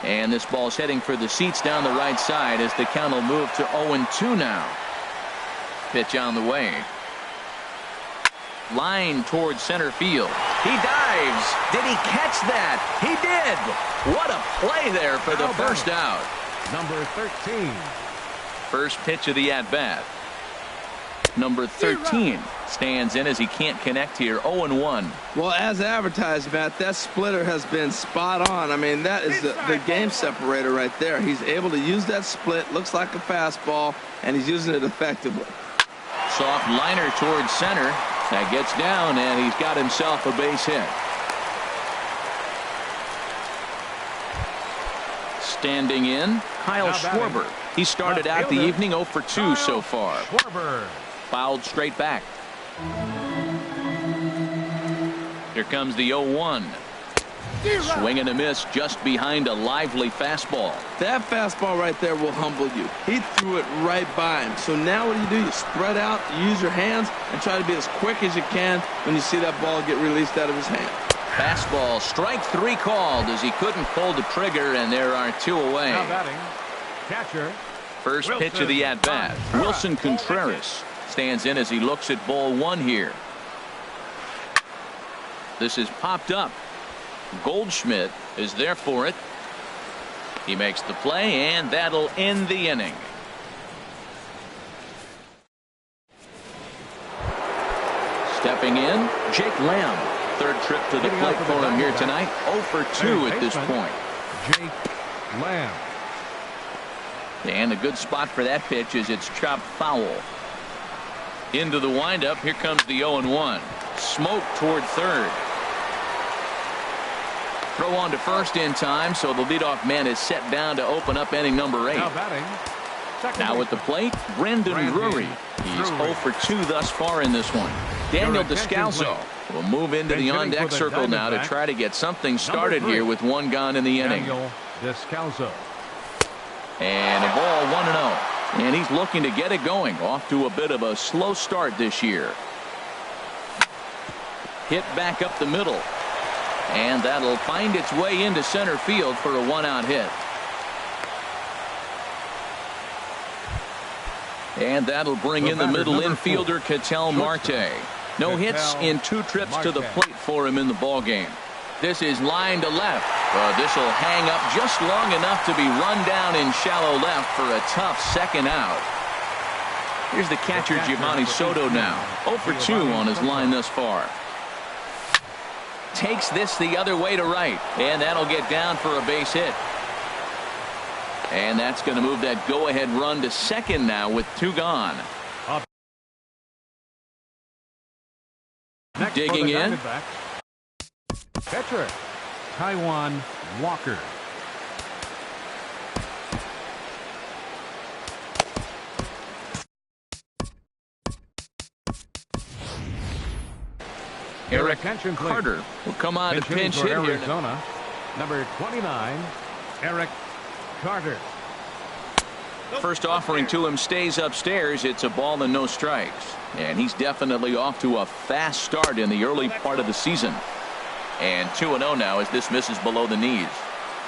And this ball's heading for the seats down the right side as the count will move to 0-2 now. Pitch on the way. Line towards center field. He dives. Did he catch that? He did. What a play there for the first out. Number 13. First pitch of the at-bat. Number 13 stands in as he can't connect here. 0-1. Well, as advertised, Matt, that splitter has been spot on. I mean, that is the game separator right there. He's able to use that split. Looks like a fastball, and he's using it effectively. Soft liner towards center. That gets down, and he's got himself a base hit. Standing in, Kyle Schwarber. He started out the evening 0 for 2 so far. Fouled straight back. Here comes the 0-1. Swing and a miss just behind a lively fastball. That fastball right there will humble you. He threw it right by him. So now what do? You spread out, you use your hands, and try to be as quick as you can when you see that ball get released out of his hand. Fastball, strike 3 called as he couldn't pull the trigger, and there are 2 away. Now batting, catcher. First pitch of the at-bat. Wilson Contreras stands in as he looks at ball 1 here. This is popped up. Goldschmidt is there for it. He makes the play, and that'll end the inning. Stepping in, Jake Lamb. 3rd trip to the plate for him here tonight. 0 for 2 at this point. Jake Lamb. And a good spot for that pitch is it's chopped foul. Into the windup. Here comes the 0-1. Smoke toward 3rd. Throw on to first in time, so the leadoff man is set down to open up inning number 8. Now batting, now at the plate, Brandon Drury. He's 0 for 2 thus far in this one. Daniel Descalso will move into the on-deck circle now to try to get something started here with 1 gone in the inning. Daniel Descalso. And a ball, 1-0. And he's looking to get it going. Off to a bit of a slow start this year. Hit back up the middle. And that'll find its way into center field for a 1-out hit. And that'll bring in the middle infielder, Ketel Marte. No hits in 2 trips to the plate for him in the ball game. This is line to left. This will hang up just long enough to be run down in shallow left for a tough second out. Here's the catcher, Giovanni Soto now. 0 for 2 on his line thus far. Takes this the other way to right, and that'll get down for a base hit. And that's going to move that go-ahead run to second now with 2 gone. Digging in. Catcher, Taijuan Walker. Eric Attention, please. Carter will come on to pinch hit here. Arizona, number 29, Eric Carter. First offering to him stays upstairs. It's a ball and no strikes. And he's definitely off to a fast start in the early part of the season. And 2-0 now as this misses below the knees.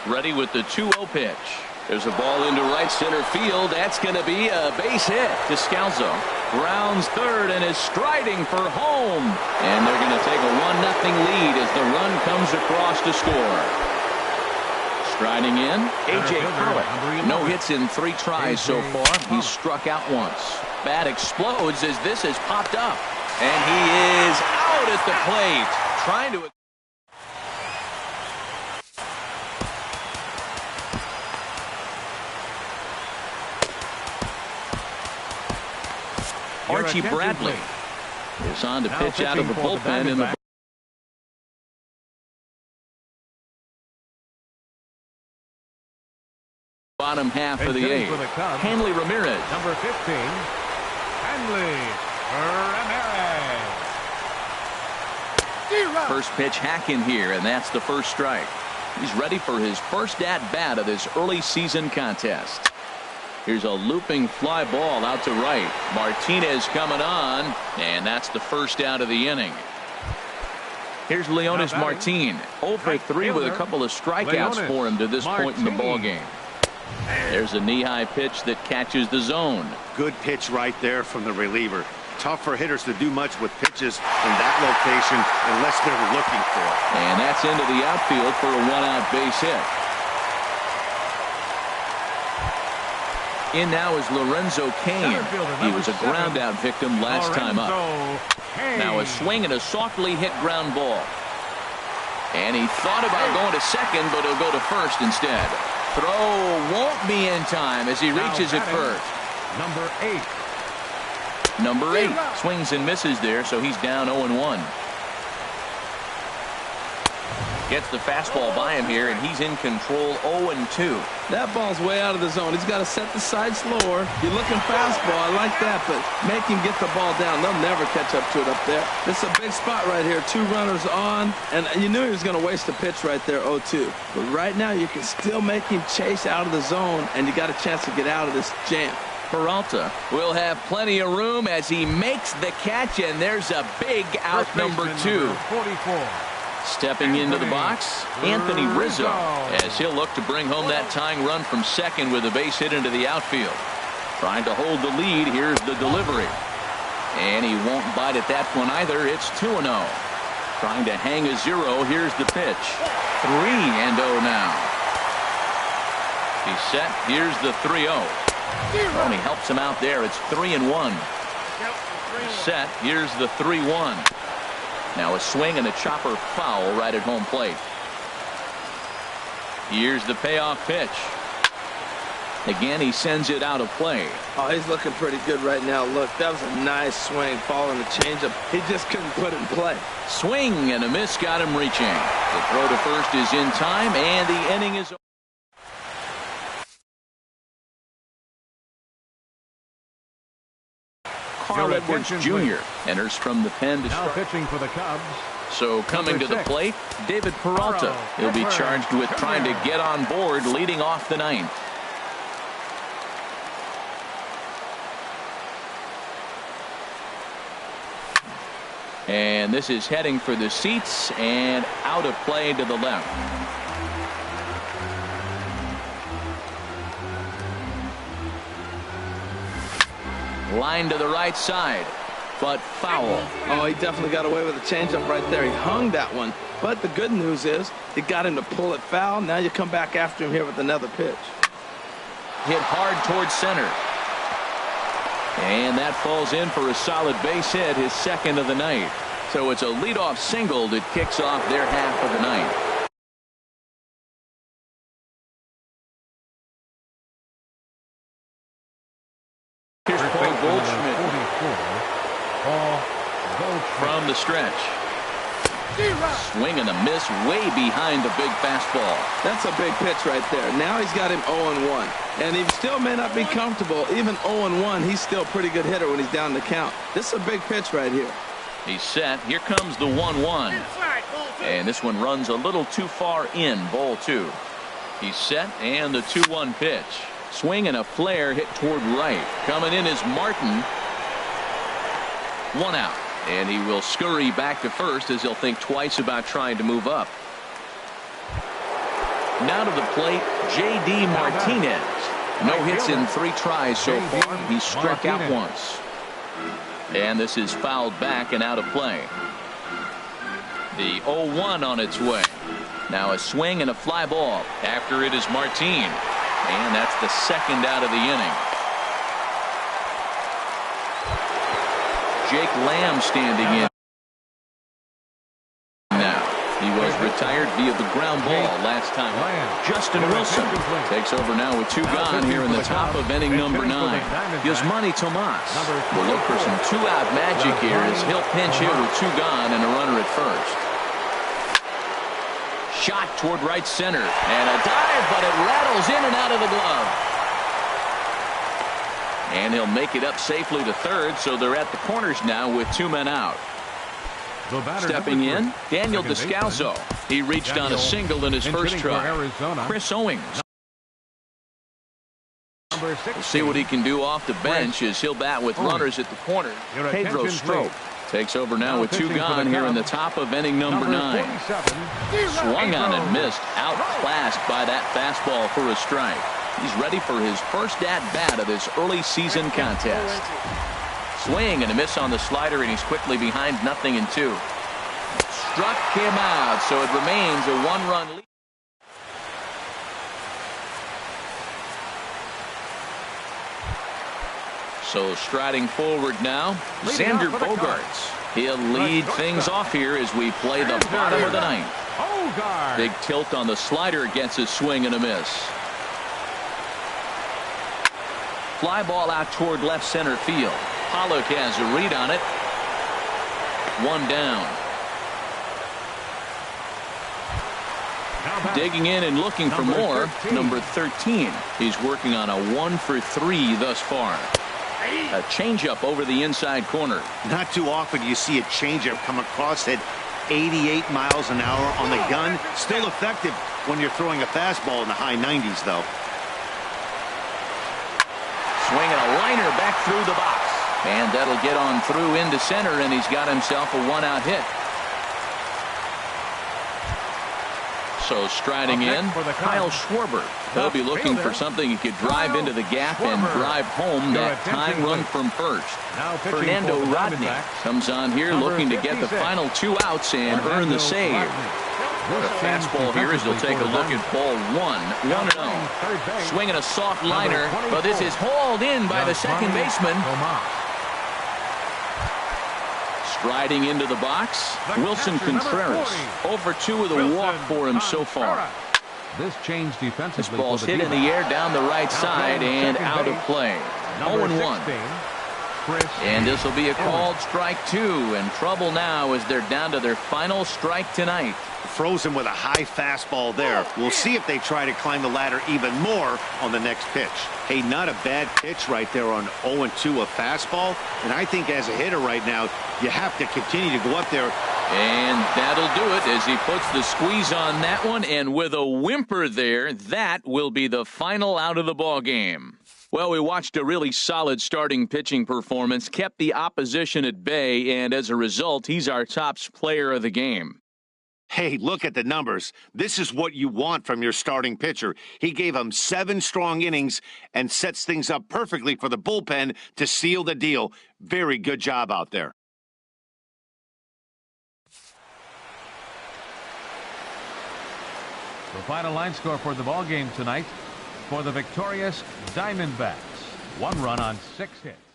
Ready with the 2-0 pitch. There's a ball into right center field. That's going to be a base hit. Descalzo rounds third and is striding for home. And they're going to take a 1-0 lead as the run comes across to score. Striding in, A.J. Pollock. No hits in 3 tries so far. He's struck out once. Bat explodes as this has popped up. And he is out at the plate. Trying to... Archie Bradley is on to pitch out of the bullpen in the bottom half of the 8th. Hanley Ramirez. Number 15, Hanley Ramirez. First pitch hacking here, and that's the first strike. He's ready for his first at-bat of this early season contest. Here's a looping fly ball out to right. Martinez coming on, and that's the first out of the inning. Here's Leonis Martin. 0 for 3 with a couple of strikeouts for him to this point in the ball game. There's a knee-high pitch that catches the zone. Good pitch right there from the reliever. Tough for hitters to do much with pitches in that location unless they're looking for it. And that's into the outfield for a 1-out base hit. In now is Lorenzo Cain. He was a ground-out victim last time up. Now a swing and a softly hit ground ball. And he thought about going to second, but he'll go to first instead. Throw won't be in time as he reaches at first. Number 8. Number 8 swings and misses there, so he's down 0-1. Gets the fastball by him here, and he's in control 0-2. That ball's way out of the zone. He's got to set the side slower. You're looking fastball. I like that, but make him get the ball down. They'll never catch up to it up there. This is a big spot right here. 2 runners on, and you knew he was going to waste a pitch right there, 0-2. But right now, you can still make him chase out of the zone, and you got a chance to get out of this jam. Peralta will have plenty of room as he makes the catch, and there's a big out, number 2. 44. Stepping into the box, Anthony Rizzo, as he'll look to bring home that tying run from second with a base hit into the outfield. Trying to hold the lead. Here's the delivery. And he won't bite at that one either. It's 2-0. Trying to hang a 0. Here's the pitch. 3-0 now. He's set. Here's the 3-0. And he helps him out there. It's 3-1. He's set. Here's the 3-1. Now a swing and a chopper foul right at home plate. Here's the payoff pitch. Again, he sends it out of play. Oh, he's looking pretty good right now. Look, that was a nice swing, following the changeup. He just couldn't put it in play. Swing and a miss got him reaching. The throw to first is in time, and the inning is over. Carl Edwards Jr. enters from the pen to Now strike. pitching for the Cubs. So coming to the plate, David Peralta. He'll be charged with trying to get on board leading off the 9th. And this is heading for the seats and out of play to the left. Line to the right side. but foul. Oh, he definitely got away with a changeup right there. He hung that one. But the good news is it got him to pull it foul. Now you come back after him here with another pitch. Hit hard towards center. And that falls in for a solid base hit, his second of the night. So it's a leadoff single that kicks off their half of the night. Here's Paul Goldschmidt from the stretch. Swing and a miss way behind the big fastball. That's a big pitch right there. Now he's got him 0-1. And he still may not be comfortable. Even 0-1, he's still a pretty good hitter when he's down the count. This is a big pitch right here. He's set. Here comes the 1-1. And this one runs a little too far in, ball 2. He's set, and the 2-1 pitch. Swing and a flare hit toward right. Coming in is Martin. 1 out. And he will scurry back to first as he'll think twice about trying to move up. Now to the plate, J.D. Martinez. No hits in 3 tries so far. He's struck out once. And this is fouled back and out of play. The 0-1 on its way. Now a swing and a fly ball. After it is Martin. And that's the second out of the inning. Jake Lamb standing in now. He was retired via the ground ball last time. Justin Wilson takes over now with 2 gone here in the top of inning number 9. Yasmani Tomas will look for some 2-out magic here as he'll pinch hit with 2 gone and a runner at first. Shot toward right center and a dive, but it rattles in and out of the glove. And he'll make it up safely to third, so they're at the corners now with 2 men out. Stepping in, Daniel Descalso. He reached on a single in his first try. Chris Owings. We'll see what he can do off the bench as he'll bat with runners at the corner. Pedro Strop takes over now with 2 gone here in the top of inning number 9. Swung on and missed, outclassed by that fastball for a strike. He's ready for his first at-bat of this early season contest. Swing and a miss on the slider, and he's quickly behind 0-2. Struck him out, so it remains a 1-run lead. So striding forward now, Xander Bogaerts. He'll lead things off here as we play the bottom of the 9th. Big tilt on the slider against his swing and a miss. Fly ball out toward left center field. Pollock has a read on it. 1 down. Digging in and looking for more, number 13. He's working on a 1 for 3 thus far. A changeup over the inside corner. Not too often you see a changeup come across at 88 miles an hour on the gun. Still effective when you're throwing a fastball in the high 90s, though. Swing and a liner back through the box. And that'll get on through into center, and he's got himself a 1-out hit. So striding in, Kyle Schwarber. He'll be looking for something he could drive into the gap and drive home that tying run from first. Fernando Rodney comes on here looking to get the final 2 outs and earn the save. The fastball here as he'll take a look at ball 1. 1-0. Swinging a soft liner, but this is hauled in by the second baseman. Striding into the box, Wilson Contreras. 0 for 2 with a walk for him so far. This ball's hit in the air down the right side and out of play. 0-1. And this will be a called strike 2, and trouble now as they're down to their final strike tonight. Frozen with a high fastball there. We'll see if they try to climb the ladder even more on the next pitch. Hey, not a bad pitch right there on 0-2, a fastball. And I think as a hitter right now, you have to continue to go up there. And that'll do it as he puts the squeeze on that one, and with a whimper there, that will be the final out of the ball game. Well, we watched a really solid starting pitching performance, kept the opposition at bay, and as a result, he's our top player of the game. Hey, look at the numbers. This is what you want from your starting pitcher. He gave him 7 strong innings and sets things up perfectly for the bullpen to seal the deal. Very good job out there. The final line score for the ball game tonight for the victorious Diamondbacks. 1 run on 6 hits.